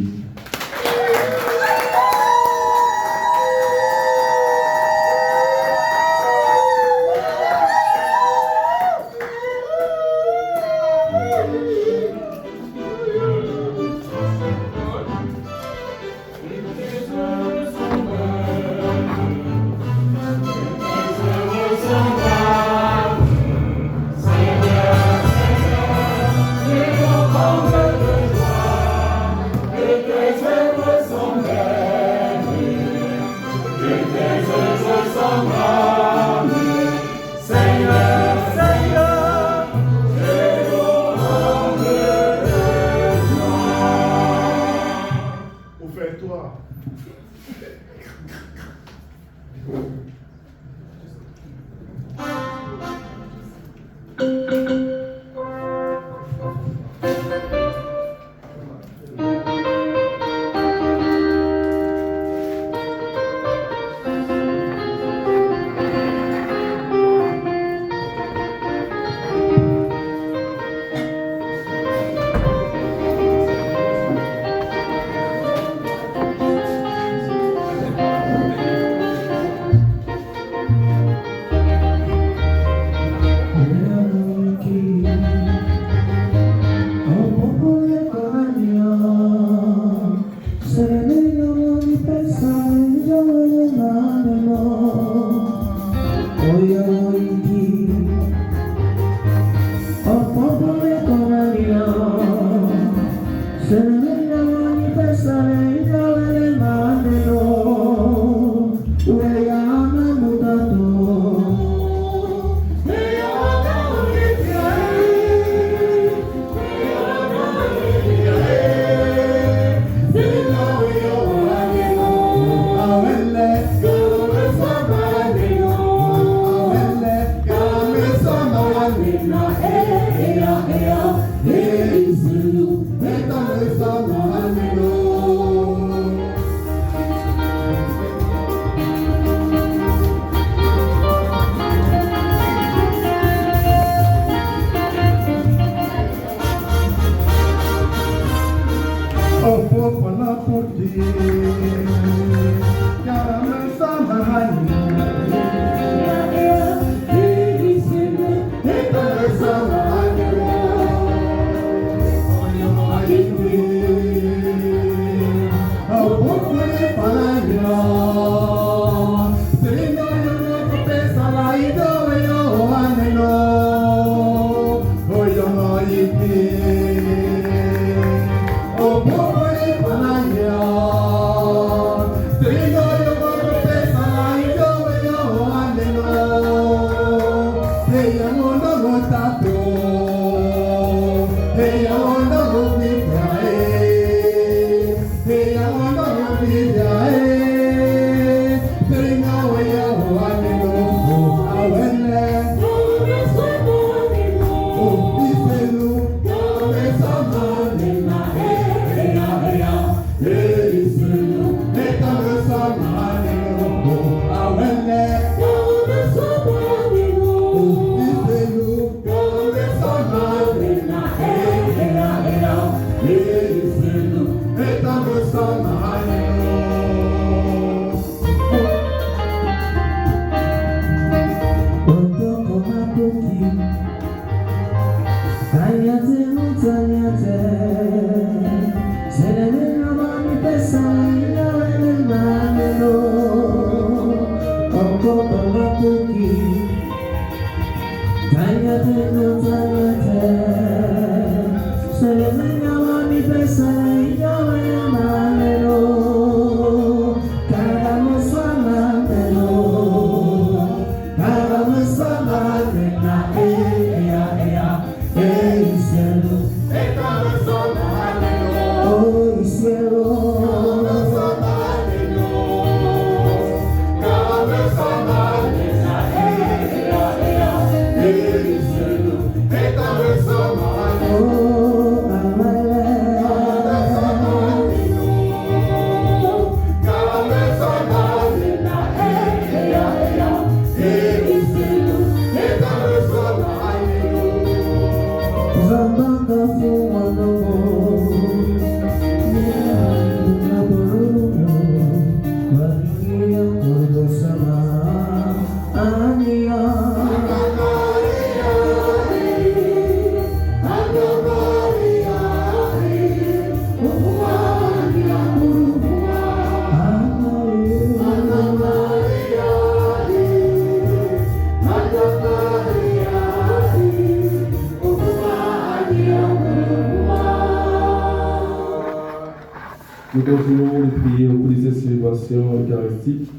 Nous continuons de prier au cours de cette célébration eucharistique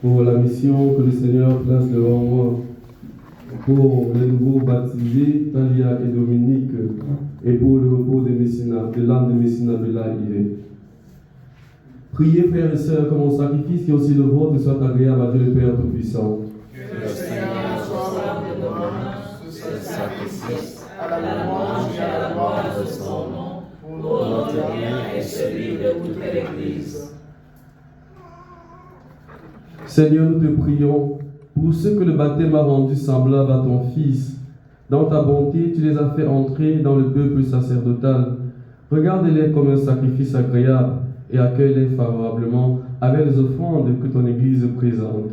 pour la mission que le Seigneur place devant moi, pour les nouveaux baptisés, Talia et Dominique, et pour le repos de l'âme de Messina Bella Yves. Priez, frères et sœurs, que mon sacrifice, qui est aussi le vôtre, soit agréable à Dieu le Père Tout-Puissant. Que le Seigneur soit de nous ce sacrifice à la louange et à la gloire de son nom, pour notre bien et celui de toute l'Église. Seigneur, nous te prions pour ceux que le baptême a rendu semblables à ton Fils. Dans ta bonté, tu les as fait entrer dans le peuple sacerdotal. Regarde-les comme un sacrifice agréable et accueille-les favorablement avec les offrandes que ton Église présente.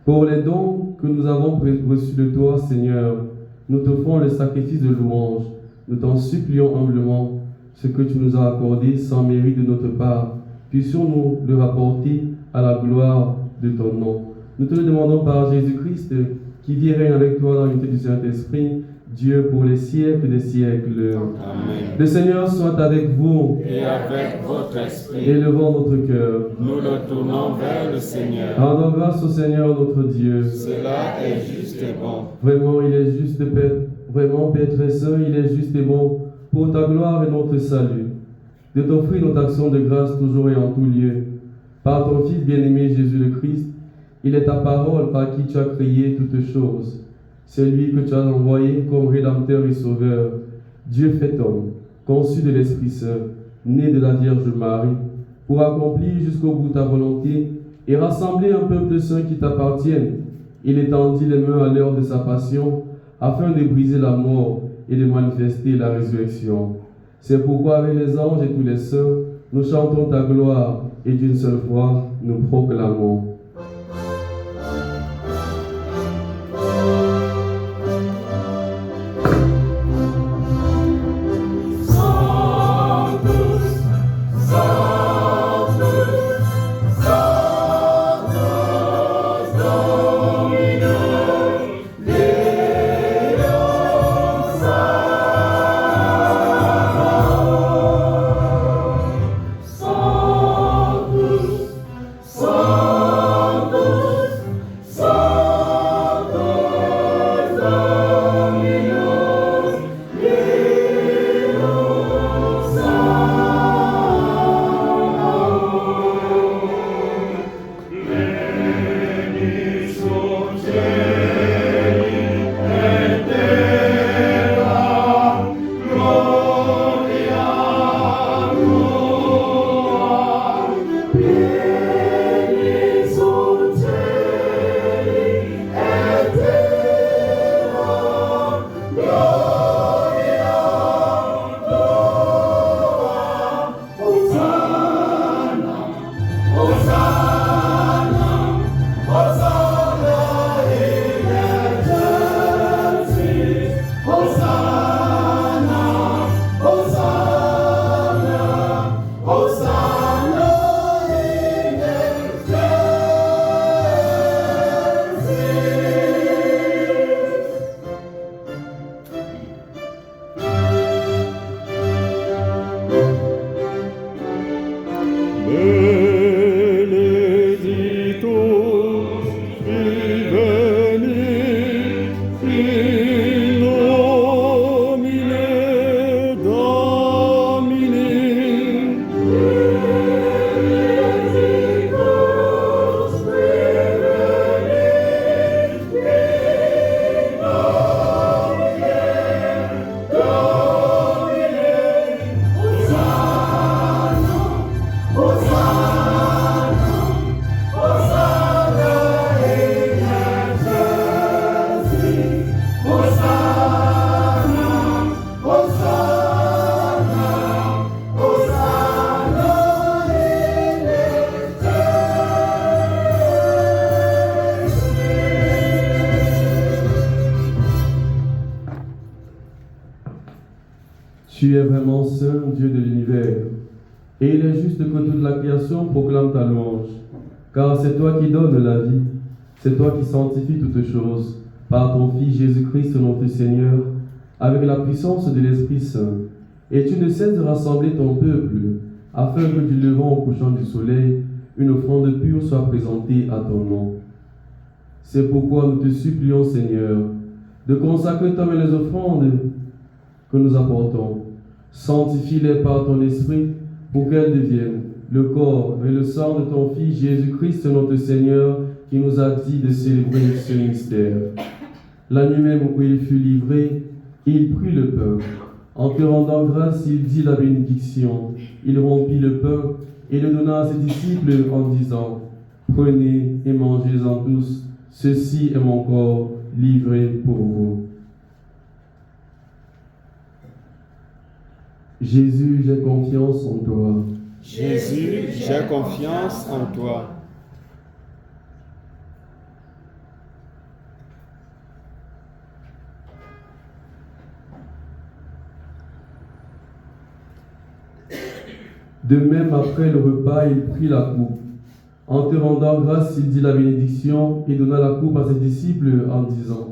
Pour les dons que nous avons reçus de toi, Seigneur, nous t'offrons le sacrifice de louange. Nous t'en supplions humblement ce que tu nous as accordé sans mérite de notre part. Puissions-nous le rapporter à la gloire de ton nom. Nous te le demandons par Jésus-Christ, qui vit et règne avec toi dans l'unité du Saint-Esprit, Dieu pour les siècles des siècles. Amen. Le Seigneur soit avec vous. Et avec votre esprit, Élevons notre cœur. nous le tournons vers le Seigneur. Rendons grâce au Seigneur notre Dieu. Cela est juste et bon. Vraiment, il est juste, Père. Vraiment, Père très saint, il est juste et bon pour ta gloire et notre salut. De t'offrir notre action de grâce toujours et en tout lieu. Par ton Fils bien-aimé Jésus le Christ, il est ta parole par qui tu as créé toutes choses. C'est lui que tu as envoyé comme Rédempteur et Sauveur, Dieu fait homme, conçu de l'Esprit Saint, né de la Vierge Marie, pour accomplir jusqu'au bout ta volonté et rassembler un peuple saint qui t'appartienne. Il étendit les mains à l'heure de sa passion, afin de briser la mort et de manifester la résurrection. C'est pourquoi avec les anges et tous les saints, nous chantons ta gloire et d'une seule voix, nous proclamons. Tu es vraiment saint, Dieu de l'univers, et il est juste que toute la création proclame ta louange, car c'est toi qui donnes la vie, c'est toi qui sanctifies toutes choses, par ton Fils Jésus-Christ notre Seigneur, avec la puissance de l'Esprit Saint. Et tu ne cesses de rassembler ton peuple, afin que du levant au couchant du soleil, une offrande pure soit présentée à ton nom. C'est pourquoi nous te supplions, Seigneur, de consacrer toi les offrandes que nous apportons. Sanctifie-les par ton esprit pour qu'elles deviennent le corps et le sang de ton Fils Jésus-Christ notre Seigneur, qui nous a dit de célébrer ce mystère. La nuit même où il fut livré, il prit le pain. En te rendant grâce, il dit la bénédiction. Il rompit le pain et le donna à ses disciples en disant: Prenez et mangez-en tous, ceci est mon corps livré pour vous. Jésus, j'ai confiance en toi. Jésus, j'ai confiance en toi. De même, après le repas, il prit la coupe. En te rendant grâce, il dit la bénédiction et donna la coupe à ses disciples en disant: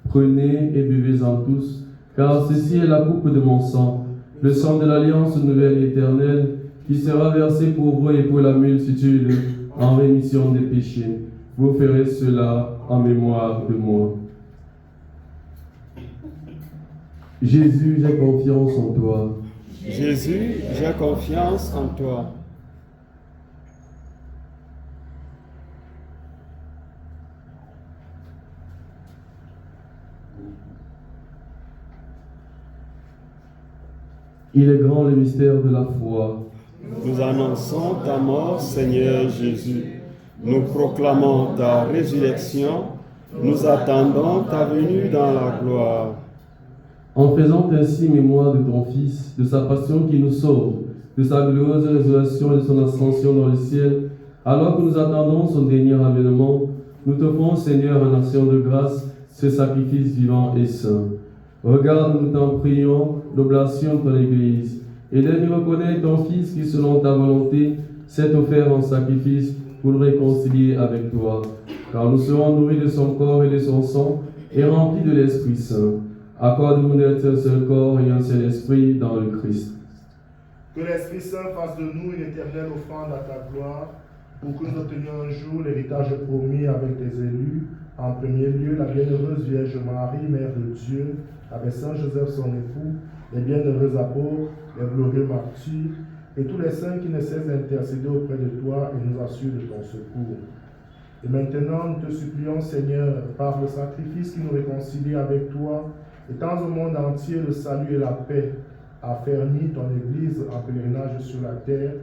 Prenez et buvez-en tous, car ceci est la coupe de mon sang, le sang de l'alliance nouvelle et éternelle, qui sera versé pour vous et pour la multitude en rémission des péchés. Vous ferez cela en mémoire de moi. Jésus, j'ai confiance en toi. Jésus, j'ai confiance en toi. Il est grand le mystère de la foi. Nous annonçons ta mort, Seigneur Jésus. Nous proclamons ta résurrection. Nous attendons ta venue dans la gloire. En faisant ainsi mémoire de ton Fils, de sa passion qui nous sauve, de sa glorieuse résurrection et de son ascension dans le ciel, alors que nous attendons son dernier avènement, nous t'offrons, Seigneur, en action de grâce, ce sacrifice vivant et saint. Regarde, nous t'en prions, l'oblation de ton Église, et laisse-nous reconnaître ton Fils qui, selon ta volonté, s'est offert en sacrifice pour nous réconcilier avec toi, car nous serons nourris de son corps et de son sang, et remplis de l'Esprit Saint. Accorde-nous d'être un seul corps et un seul esprit dans le Christ. Que l'Esprit Saint fasse de nous une éternelle offrande à ta gloire, pour que nous obtenions un jour l'héritage promis avec tes élus. En premier lieu, la bienheureuse Vierge Marie, Mère de Dieu, avec Saint Joseph son époux, les bienheureux apôtres, les glorieux martyrs, et tous les saints qui ne cessent d'intercéder auprès de toi et nous assurent de ton secours. Et maintenant, nous te supplions, Seigneur, par le sacrifice qui nous réconcilie avec toi, étends au monde entier le salut et la paix, affermis ton Église en pèlerinage sur la terre,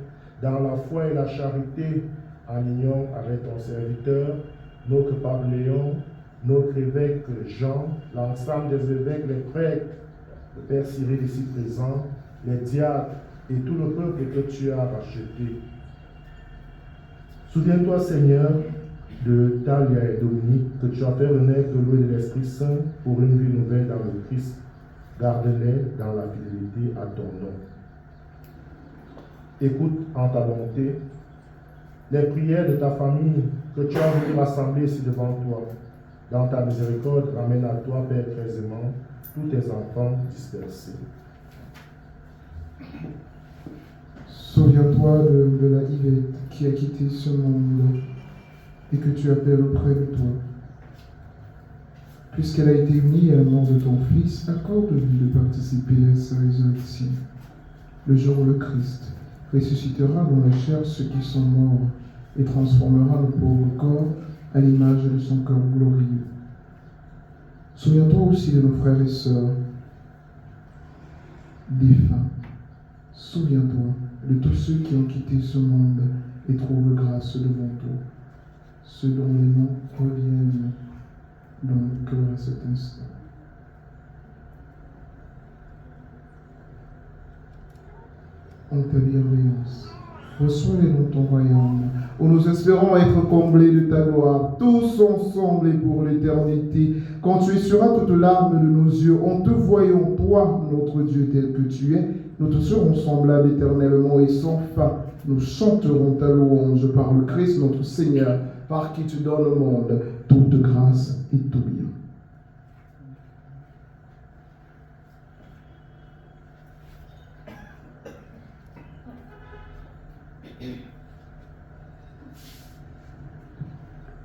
dans la foi et la charité, en union avec ton serviteur, notre pape Léon, notre évêque Jean, l'ensemble des évêques, les prêtres, le Père Cyril ici présent, les diacres et tout le peuple que tu as racheté. Souviens-toi, Seigneur, de Talia et Dominique, que tu as fait renaître de l'eau et de l'Esprit Saint pour une vie nouvelle dans le Christ. Garde-les dans la fidélité à ton nom. Écoute en ta bonté les prières de ta famille que tu as voulu rassembler ici devant toi. Dans ta miséricorde, ramène à toi, Père très aimant, tous tes enfants dispersés. Souviens-toi de la Yvette qui a quitté ce monde et que tu appelles auprès de toi. Puisqu'elle a été unie à la mort de ton Fils, accorde-lui de participer à sa résurrection. Le jour où le Christ ressuscitera dans la chair ceux qui sont morts et transformera le pauvre corps à l'image de son corps glorieux. Souviens-toi aussi de nos frères et sœurs défunts. Souviens-toi de tous ceux qui ont quitté ce monde et trouvent grâce devant toi, ceux dont les noms reviennent dans le cœur à cet instant. En ta bienveillance, reçois-les dans ton royaume, où nous espérons être comblés de ta gloire, tous ensemble et pour l'éternité. Quand tu essuieras toute larme de nos yeux, en te voyant, toi, notre Dieu tel que tu es, nous te serons semblables éternellement et sans fin. Nous chanterons ta louange par le Christ notre Seigneur, par qui tu donnes au monde toute grâce et tout bien.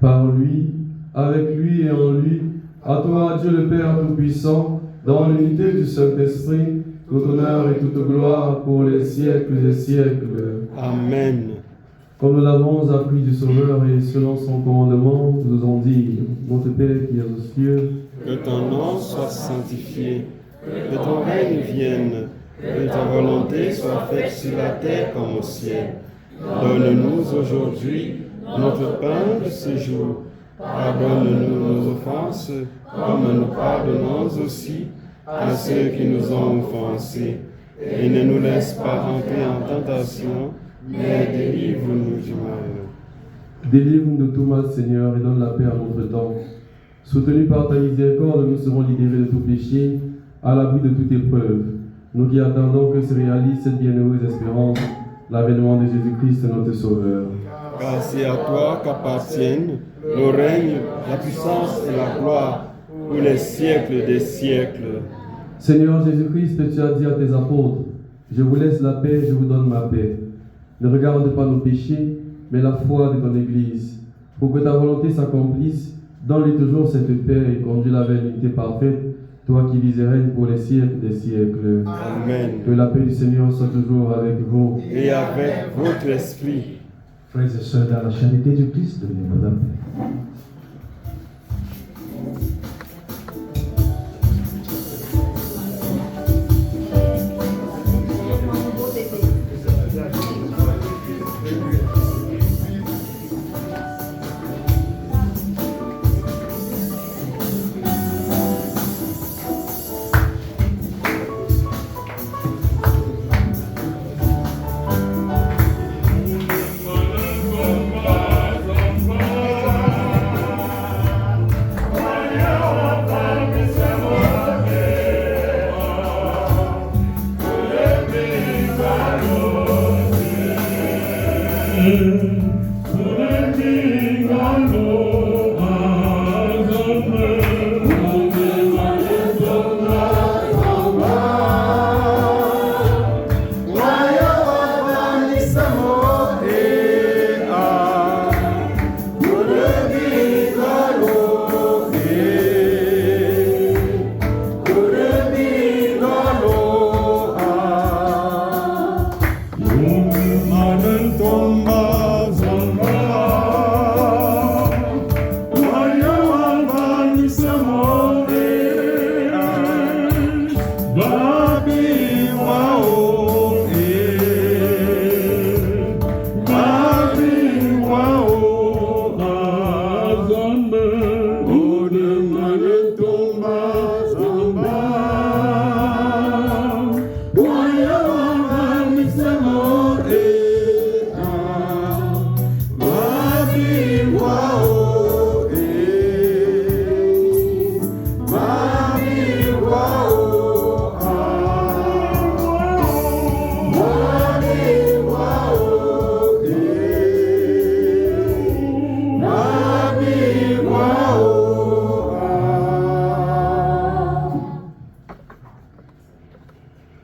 Par lui, avec lui et en lui, à toi, Dieu le Père Tout-Puissant, dans l'unité du Saint-Esprit, tout honneur et toute gloire pour les siècles des siècles. Amen. Comme nous l'avons appris du Sauveur et selon son commandement, nous osons dire, notre Père qui es aux cieux, Que ton nom soit sanctifié, que ton règne vienne, que ta volonté soit faite sur la terre comme au ciel. Donne-nous aujourd'hui notre pain de ce jour. Pardonne-nous nos offenses, comme nous pardonnons aussi à ceux qui nous ont offensés. Et ne nous laisse pas entrer en tentation, mais délivre-nous du mal. délivre-nous de tout mal, Seigneur, et donne la paix à notre temps. Soutenus par ta miséricorde, nous serons libérés de tout péché, à l'abri de toute épreuve. Nous qui attendons que se réalise cette bienheureuse espérance, l'avènement de Jésus-Christ, notre Sauveur. Car c'est à toi qu'appartiennent le règne, la puissance et la gloire pour les siècles des siècles. Seigneur Jésus-Christ, tu as dit à tes apôtres, je vous laisse la paix, je vous donne ma paix. Ne regarde pas nos péchés, mais la foi de ton Église. Pour que ta volonté s'accomplisse, donne-lui toujours cette paix et conduis-la vers l'unité parfaite, toi qui vis et règnes pour les siècles des siècles. Amen. Que la paix du Seigneur soit toujours avec vous. Et avec votre esprit. Frères et sœurs, dans la charité du Christ, donnez-moi la paix.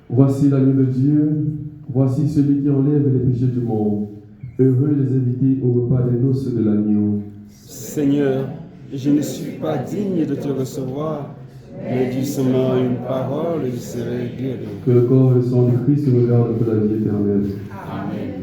Voici l'agneau de Dieu, voici celui qui enlève les péchés du monde. Heureux les invités au repas des noces de l'agneau. Seigneur, je ne suis pas digne de te recevoir, mais dis seulement une parole et je serai guéri. Que le corps et le sang du Christ nous gardent pour la vie éternelle. Amen.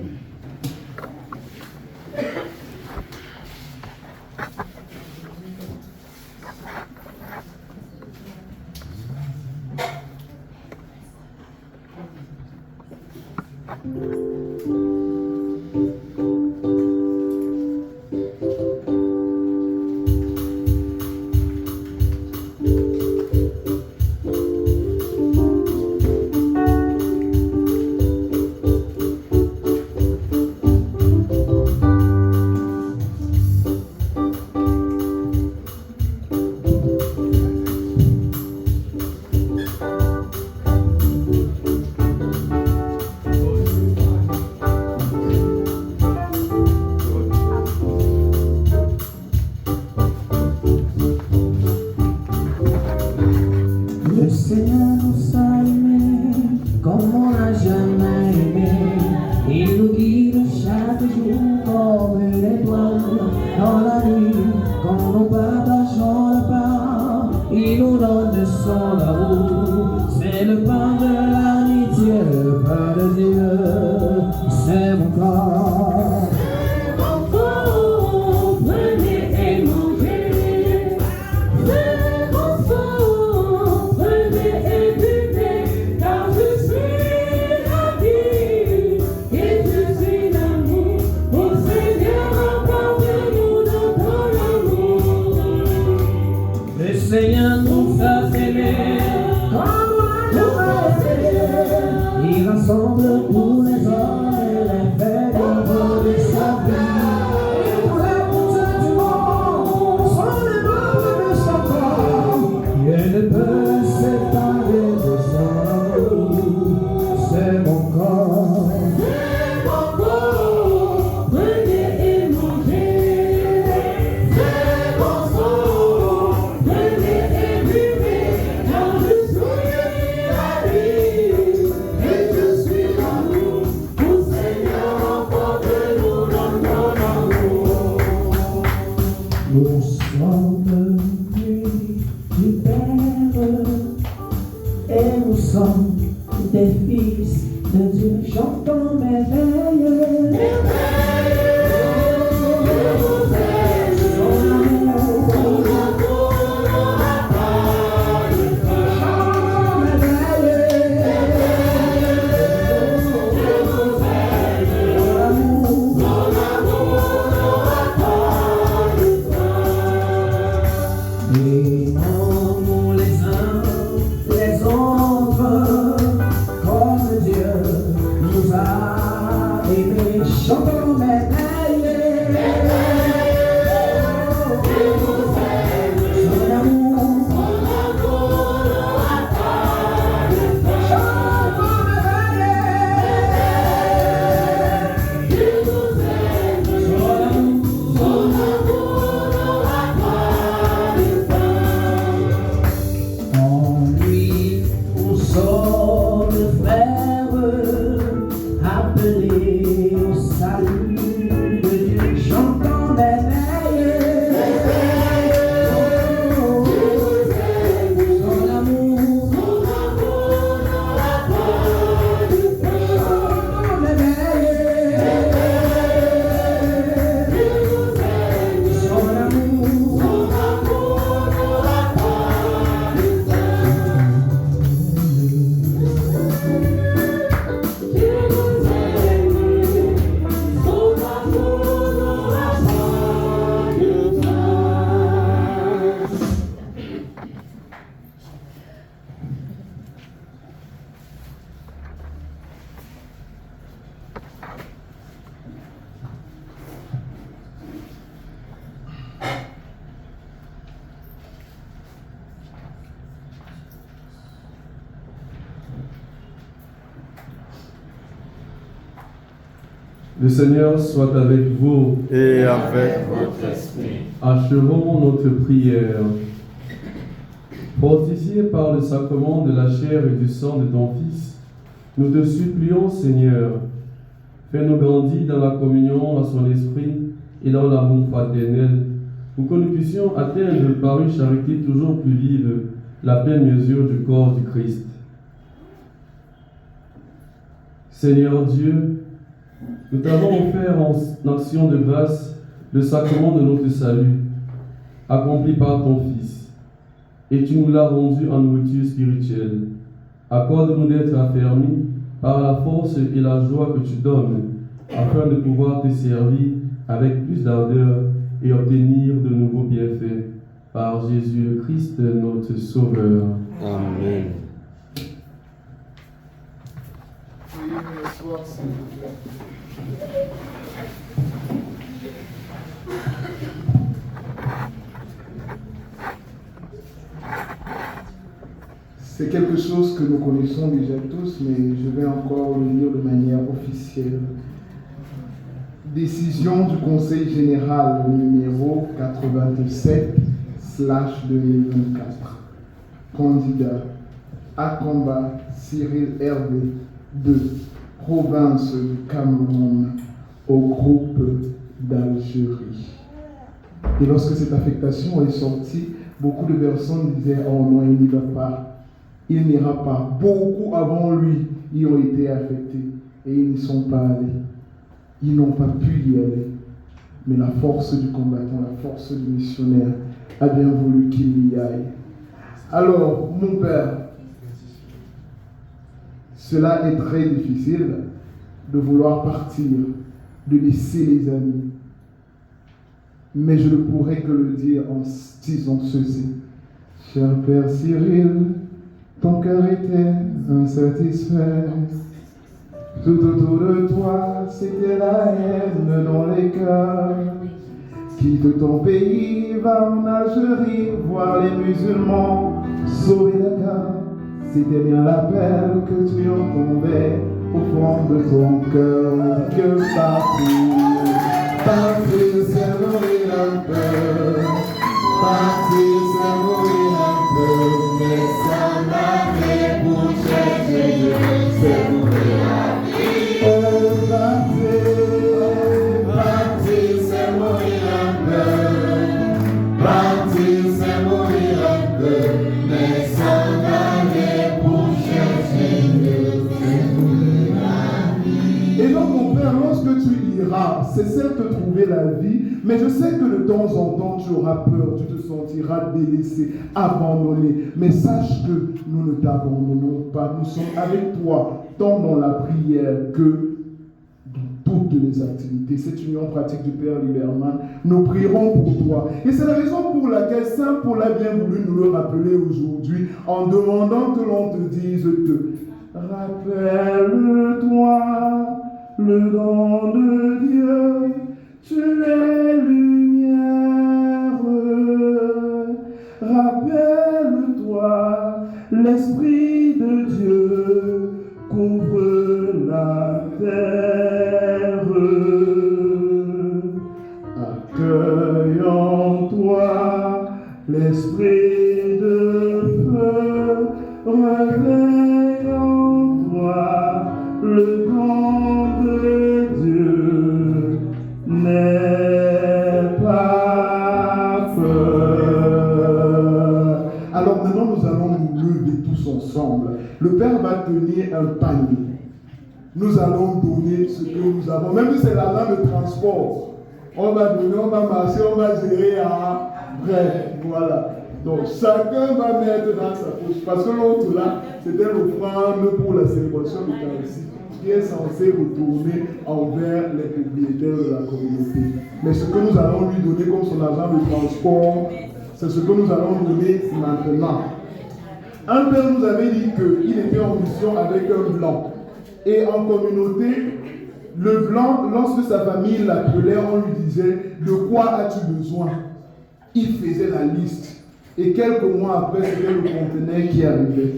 Nous sommes venus du Père et nous sommes des fils de Dieu. Chantons merveilleux. Le Seigneur soit avec vous. Et avec votre esprit. Achevons notre prière. Fortifiés par le sacrement de la chair et du sang de ton Fils, nous te supplions, Seigneur, fais-nous grandir dans la communion à son esprit et dans l'amour fraternel, pour que nous puissions atteindre par une charité toujours plus vive la pleine mesure du corps du Christ. Seigneur Dieu, nous t'avons offert en action de grâce le sacrement de notre salut, accompli par ton Fils, et tu nous l'as rendu en nourriture spirituelle. Accorde-nous d'être affermis par la force et la joie que tu donnes, afin de pouvoir te servir avec plus d'ardeur et obtenir de nouveaux bienfaits. Par Jésus-Christ, notre Sauveur. Amen. C'est quelque chose que nous connaissons déjà tous, mais je vais encore le lire de manière officielle. Décision du Conseil général numéro 87/2024. Candidat Akamba Cyril Hervé de province du Cameroun au groupe d'Algérie. Et lorsque cette affectation est sortie, beaucoup de personnes disaient « Oh non, il n'y va pas. Il n'ira pas. » Beaucoup avant lui y ont été affectés et ils n'y sont pas allés. Ils n'ont pas pu y aller. Mais la force du combattant, la force du missionnaire a bien voulu qu'il y aille. Alors, mon Père, cela est très difficile de vouloir partir, de laisser les amis. Mais je ne pourrais que le dire en disant ceci. Cher Père Cyril, ton cœur était insatisfait. Tout autour de toi, c'était la haine dans les cœurs. Quitte ton pays, va en Algérie, voir les musulmans sauver Dakar. C'était bien l'appel que tu entendais au fond de ton cœur. Que partir, c'est mourir un peu. Partir, c'est mourir un peu. Mais ça m'avait bouché, c'est mourir la vie. Partir, c'est mourir un peu. c'est certes trouver la vie, mais je sais que de temps en temps, tu auras peur, tu te sentiras délaissé, abandonné. Mais sache que nous ne t'abandonnons pas. Nous sommes avec toi, tant dans la prière que dans toutes les activités. Cette union pratique du Père Liberman, nous prierons pour toi. Et c'est la raison pour laquelle Saint Paul a bien voulu nous le rappeler aujourd'hui en demandant que l'on te dise rappelle-toi le don de Dieu, tu es lumière. Rappelle-toi, l'Esprit de Dieu couvre la terre. Accueille en toi l'Esprit de feu, réveille en toi le don de Dieu, n'aie pas peur. Alors maintenant, nous allons nous lever tous ensemble. Le Père va tenir un panier. Nous allons donner ce que nous avons. Même si c'est l'argent de transport, on va donner, on va marcher, on va gérer après. Voilà. Donc chacun va mettre dans sa poche. Parce que l'autre là, c'était l'offrande pour la célébration eucharistique qui est censée retourner envers les propriétaires de la communauté. Mais ce que nous allons lui donner comme son argent de transport, c'est ce que nous allons donner maintenant. Un père nous avait dit qu'il était en mission avec un blanc. Et en communauté, le blanc, lorsque sa famille l'appelait, on lui disait « De quoi as-tu besoin ?» Il faisait la liste. Et quelques mois après, c'était le conteneur qui arrivait.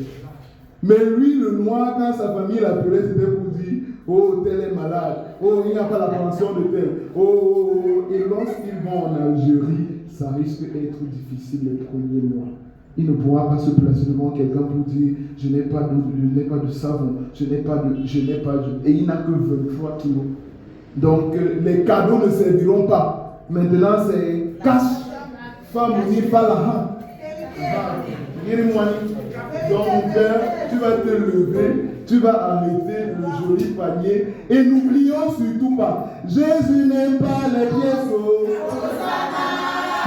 Mais lui, le noir, quand sa famille l'appelait, c'était pour dire « Oh, tel est malade. Oh, il n'y a pas la pension de tel. Oh. » Et lorsqu'ils vont en Algérie, ça risque d'être difficile les premiers mois. Il ne pourra pas se placer devant quelqu'un pour dire « Je n'ai pas de savon, je n'ai pas de... » Et il n'a que 23 kilos. Donc, les cadeaux ne serviront pas. Maintenant, c'est cash. Femme, ni pas la hand. Donc, mon père, tu vas te lever, tu vas arrêter le joli panier. Et n'oublions surtout pas, Jésus n'aime pas les pièces.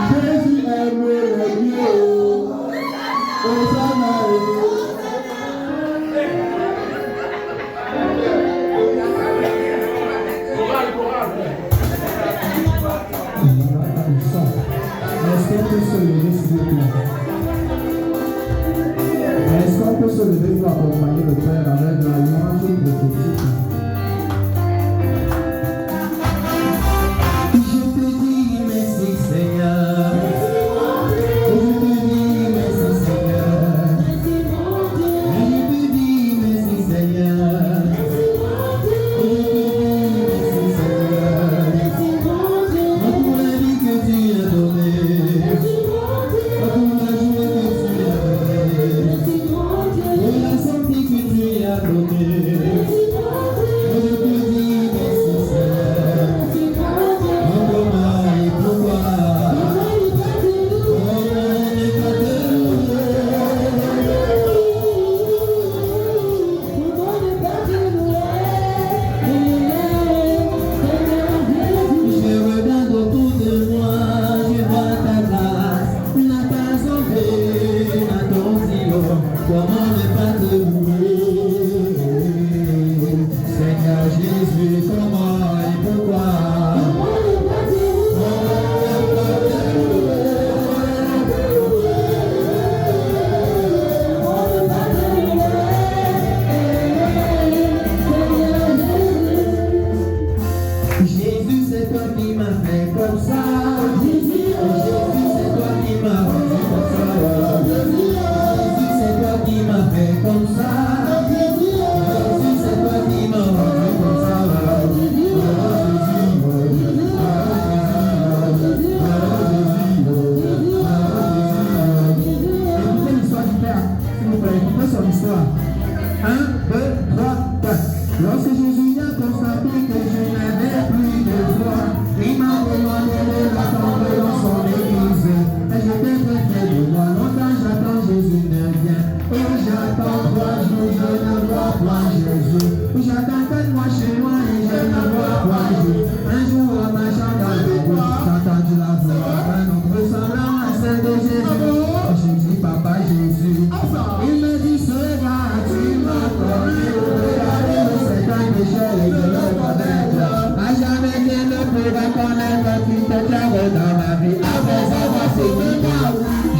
Jésus aime les pieds. Est-ce qu'on peut se lever, s'il vous plaît? Est-ce qu'on peut se lever pour accompagner le Père avec la louange prophétique? Je te dis merci Seigneur. Je te dis merci Seigneur. Je te dis merci Seigneur. Pour la vie que tu as donnée, pour la joie que tu as donnée, pour la santé que tu as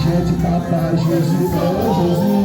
J'ai dit papa Jésus, oh Jésus,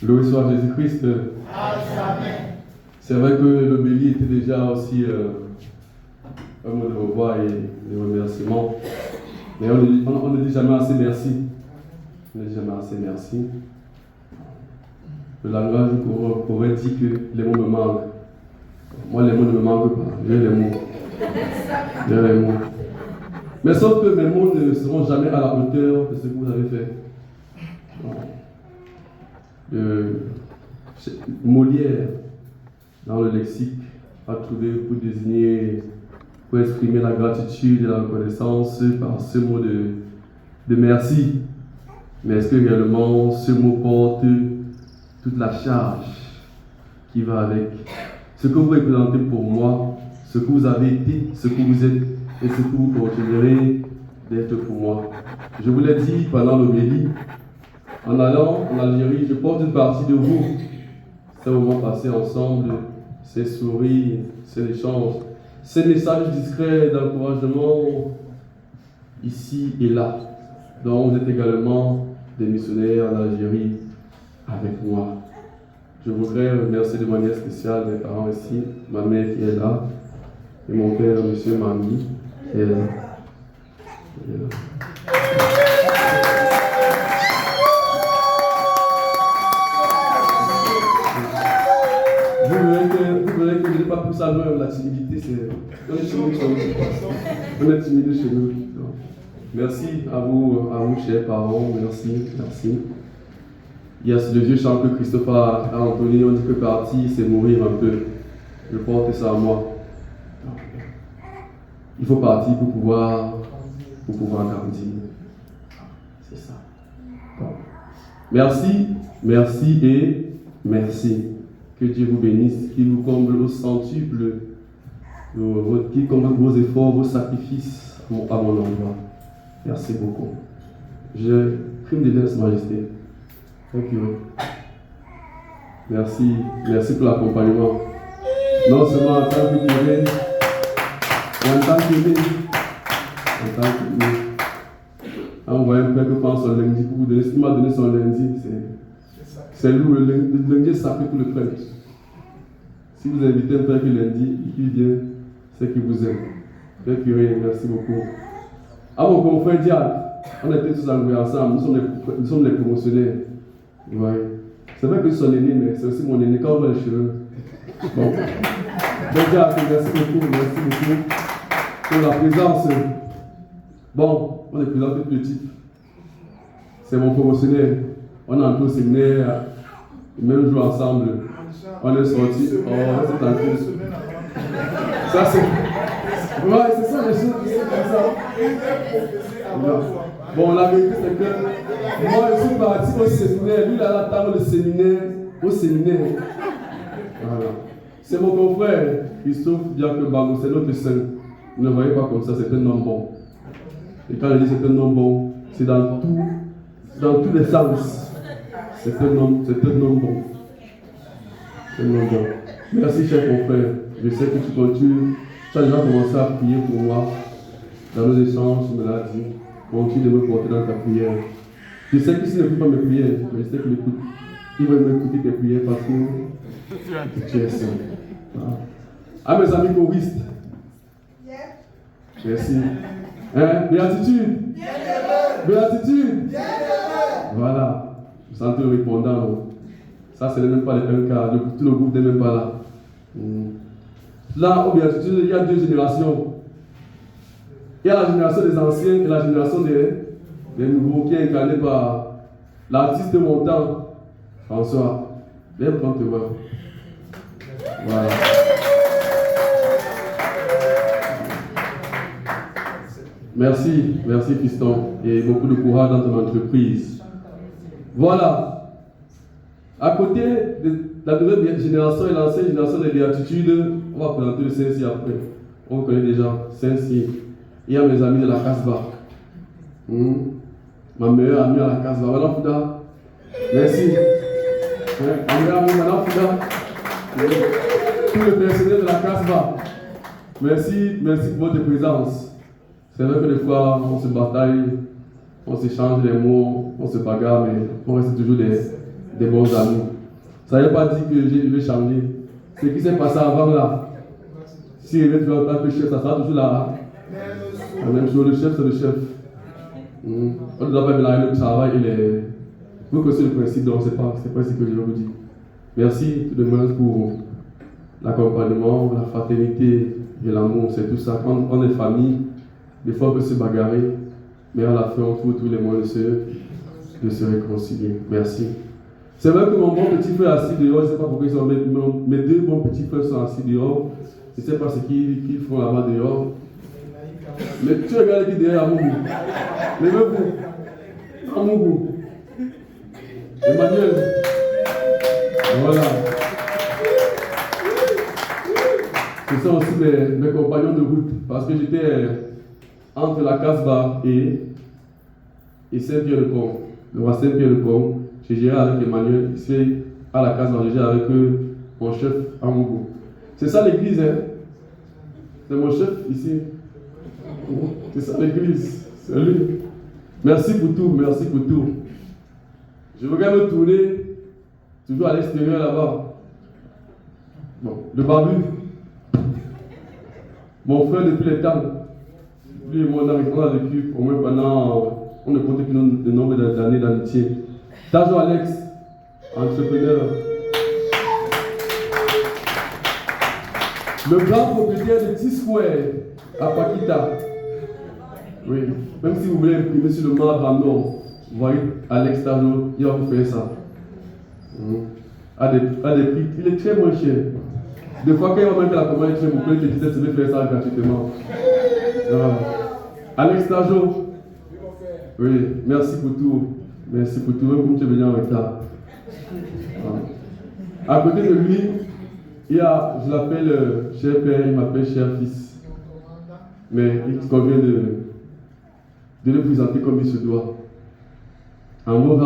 Loué soit Jésus-Christ. C'est vrai que l'homélie était déjà aussi un mot de revoir et de remerciement. Mais on ne dit jamais assez merci. On ne dit jamais assez merci. Le langage pourrait dire que les mots me manquent. Moi, les mots ne me manquent pas. J'ai les mots. J'ai les mots. Mais sauf que mes mots ne seront jamais à la hauteur de ce que vous avez fait. Molière, dans le lexique, a trouvé pour désigner, pour exprimer la gratitude et la reconnaissance par ce mot de merci. Mais est-ce que réellement ce mot porte toute la charge qui va avec ce que vous représentez pour moi, ce que vous avez été, ce que vous êtes et ce que vous continuerez d'être pour moi? Je vous l'ai dit pendant l'homélie. En allant en Algérie, je porte une partie de vous. Ces moments passés ensemble, ces sourires, ces échanges, ces messages discrets d'encouragement ici et là. Donc vous êtes également des missionnaires en Algérie avec moi. Je voudrais remercier de manière spéciale mes parents ici, ma mère qui est là, et mon père, monsieur Mami, qui est là. Vous verrez que je n'ai pas poussé à loin la timidité, on est timide chez nous. On est timide chez nous. Merci à vous, chers parents, merci. Il y a ce vieux chant que Christophe a entonné, on dit que partir, c'est mourir un peu. Je porte ça à moi. Il faut partir pour pouvoir grandir. C'est ça. Bon. Merci et merci. Que Dieu vous bénisse, qu'il vous comble au centuple, qu'il comble vos efforts, vos sacrifices à mon endroit. Merci beaucoup. Je prie de laisse majesté. Thank you. Merci pour l'accompagnement. Non seulement en tant que curé, mais en tant qu'aimé. En tant qu'aimé. On voit un père qui prend son lundi pour vous donner. Ce qu'il m'a donné son lundi, c'est lourd. Le lundi est sacré pour le prêtre. Si vous invitez un père qui lundi et qui vient, c'est qu'il vous aime. Père curé, merci beaucoup. À mon confrère Diable, on était tous ensemble, nous sommes les promotionnaires. Ouais. C'est vrai que je suis son aîné, mais c'est aussi mon aîné quand on voit les cheveux. Bon. Diable, merci beaucoup pour la présence. Bon, on est présent tout petit. C'est mon promotionnaire. On a entré au séminaire, le même jour ensemble. On est sortis. Oh, c'est tranquille. Ça, c'est. Ouais, c'est ça les choses, c'est comme ça. Bon, la vérité, c'est que moi, je suis parti au séminaire. Lui, il a attendre le séminaire au séminaire. Voilà. C'est mon confrère, Christophe Diacre Bagou, c'est notre saint. Vous ne voyez pas comme ça, c'est un homme bon. Et quand je dis c'est un homme bon, c'est dans tous les sens. C'est un homme bon. C'est un homme bon. Merci, cher confrère. Je sais que tu continues. Tu as déjà commencé à prier pour moi. Dans nos échanges, tu me l'as dit. Continue de me porter dans ta prière. Je sais qu'il ne prie pas mes prières, mais je sais qu'il écoute. Il va m'écouter tes prières parce que tu es saint. À mes amis choristes. Merci. Hein? Béatitude. Béatitude. Voilà. Vous sentez le répondant. Ça, ce n'est même pas les un cas. Tout le groupe n'est même pas là. Là, au béatitude, il y a deux générations. Il y a la génération des anciens et la génération des nouveaux qui est incarnée par l'artiste de mon temps, François. Lève quand tu vois. Voilà. Merci fiston, et beaucoup de courage dans ton entreprise. Voilà. À côté de la nouvelle génération et l'ancienne génération des béatitudes, on va présenter le Saint-Cy après. On connaît déjà Saint-Cy. Il y a mes amis de la Casbah. Ma meilleure amie à la Casbah. Madame Fouda. Merci. Ma meilleure amie, Madame Fouda. Tout le personnel de la Casbah. Merci pour votre présence. C'est vrai que des fois, on se bataille, on s'échange les mots, on se bagarre, mais on reste toujours des bons amis. Ça ne veut pas dire que je vais changer. Ce qui s'est passé avant là, si je vais toujours en tant que chef, ça sera toujours là. La même chose, le chef, c'est le chef. On ne doit pas mélanger le travail et les. Vous connaissez le principe, donc c'est pas ce que je vais vous dire. Merci tout de même pour l'accompagnement, la fraternité et l'amour, c'est tout ça. Quand on est famille, des fois on peut se bagarrer, mais à la fin on trouve tous les moyens de se réconcilier. Merci. C'est vrai que mon bon petit frère est assis dehors, je ne sais pas pourquoi ils sont mes deux bons petits frères sont assis dehors. Je ne sais pas ce qu'ils font là-bas dehors. Mais tu regardes qui derrière Amougou. Levez-vous. Amougou. Emmanuel. Voilà. Ce sont aussi mes compagnons de route. Parce que j'étais entre la Casbah et Saint-Pierre-de-Combe. Le roi Saint-Pierre-de-Combe. J'ai géré avec Emmanuel. Ici, à la Casbah, j'ai géré avec mon chef Amougou. C'est ça l'église, hein? C'est mon chef ici. C'est ça l'église, c'est lui. Merci pour tout. Je regarde me tourner, toujours à l'extérieur là-bas. Bon, le barbu, mon frère depuis les temps, lui et moi on a vécu au moins pendant, on ne comptait plus le nombre d'années d'amitié. Tajo Alex, entrepreneur. Le grand propriétaire de T-Square à Paquita. Oui, même si vous voulez imprimer sur le marbre en or, vous voyez Alex Tajo, il va vous faire ça. À des prix, il est très moins cher. Des fois, quand il va mettre la commande, il vous plaît, je vais faire ça gratuitement. Alex Tajo, oui, merci pour tout. Même comme tu es venu en retard. À côté de lui, il y a, je l'appelle cher père, il m'appelle cher fils. Mais il convient de le présenter comme il se doit. En mot,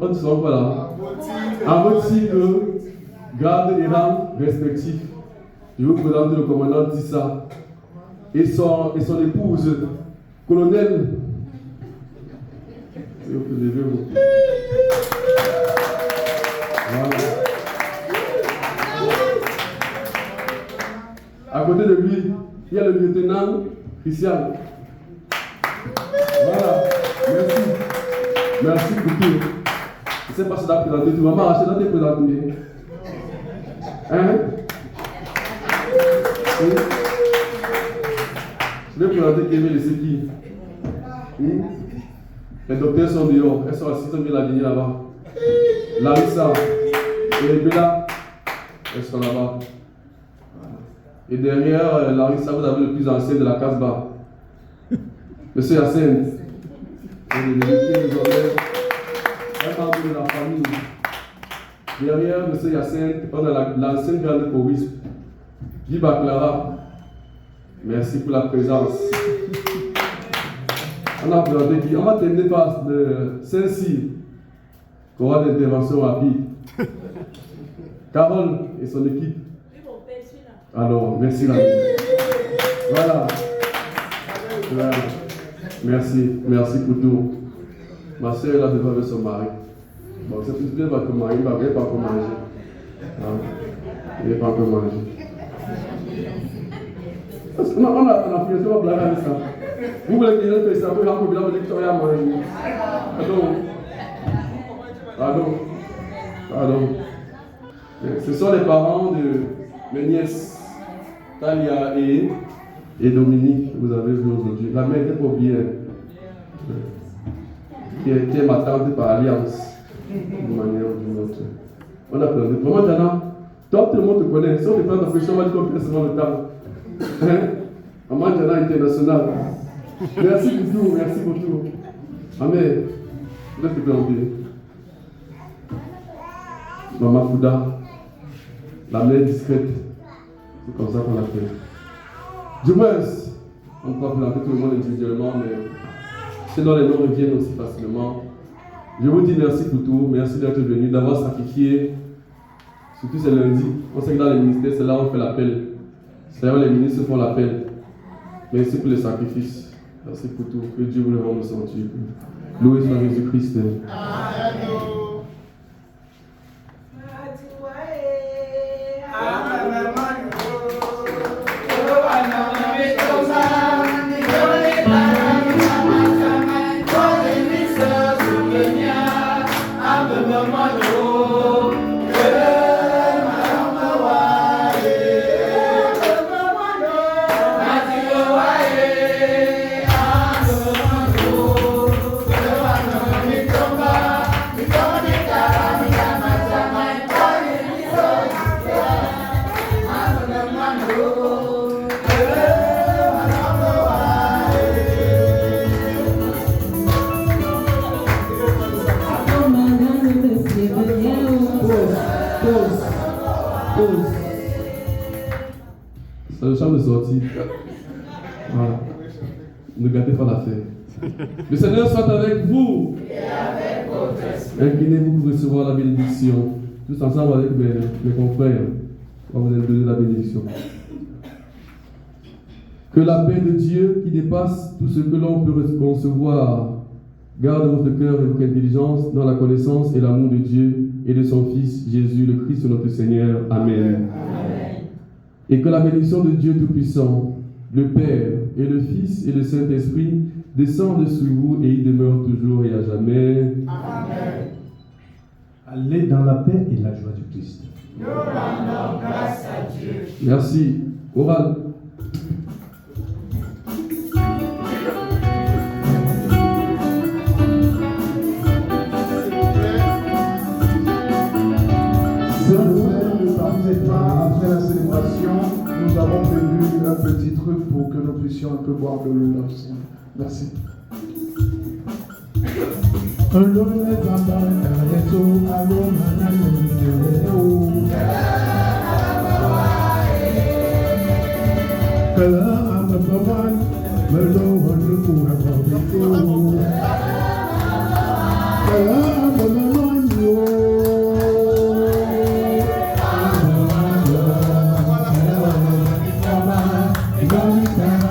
on ne sent pas là. En mot titre, garde et rang respectif. Je vais vous présenter le commandant Tissa et son épouse, colonel. C'est vous que levez, vous. Voilà. À côté de lui, il y a le lieutenant Christian. Voilà. Merci. Merci pour tout. Je ne sais pas si tu as présenté tout. Maman, je t'ai présenté. Hein? Je vais présenter Kémé et Seki. Les docteurs sont dehors. Elles sont assises dans la ligne là-bas. Larissa et Bella, elles sont là-bas. Et derrière Larissa, vous avez le plus ancien de la Casbah. Monsieur Yacine. Un membre de la famille. Derrière M. Yacine, on a l'ancienne grande choriste, Guy Baclara. Merci pour la présence. On a présenté qui? On va terminer par Saint-Cyr, qui aura d'intervention rapide. Carole et son équipe. Alors, merci la vie. Voilà. Merci pour tout. Ma soeur là devant avec son mari. Bon, c'est plus bien parce que mari ne va pas encore manger. Il n'est pas encore mangé. On a fait ça, blague avec ça. Vous voulez que les gens fassent ça, vous avez encore dire que tu as mangé. Pardon. Ce sont les parents de mes nièces, Talia et Dominique, vous avez vu aujourd'hui. La mère était pas bien. Qui est ma tante par alliance, d'une manière ou d'une autre. On a plein de moments maintenant. Toi, tout le monde te connaît. Si on te prend dans la pression, on va dire qu'on fait seulement le temps. Maman Jana international. Merci pour tout. Amen. Je vais te présenter. Maman Fouda, la mère discrète. C'est comme ça qu'on l'appelle. Du moins, on ne peut pas présenter tout le monde individuellement, mais sinon les noms reviennent aussi facilement. Je vous dis merci pour tout, merci d'être venu, d'avoir sacrifié. Surtout c'est lundi. On sait que dans les ministères, c'est là où on fait l'appel. C'est là où les ministres font l'appel. Merci pour les sacrifices. Merci pour tout. Que Dieu vous le rende senti. Loué soit Jésus-Christ. C'est le champ de sortie. Voilà. Ne gâtez pas l'affaire. Le Seigneur soit avec vous. Et avec votre esprit. Inclinez-vous pour recevoir la bénédiction. Tous ensemble avec mes confrères. On va vous donner la bénédiction. Que la paix de Dieu, qui dépasse tout ce que l'on peut concevoir, garde votre cœur et votre intelligence dans la connaissance et l'amour de Dieu et de son Fils Jésus, le Christ notre Seigneur. Amen. Et que la bénédiction de Dieu Tout-Puissant, le Père et le Fils et le Saint-Esprit descendent sur vous et y demeurent toujours et à jamais. Amen. Allez dans la paix et la joie du Christ. Nous rendons grâce à Dieu. Merci. Oral. Après la célébration, nous avons prévu un petit truc pour que nous puissions un peu boire de l'eau ensemble. Merci. Seigneur.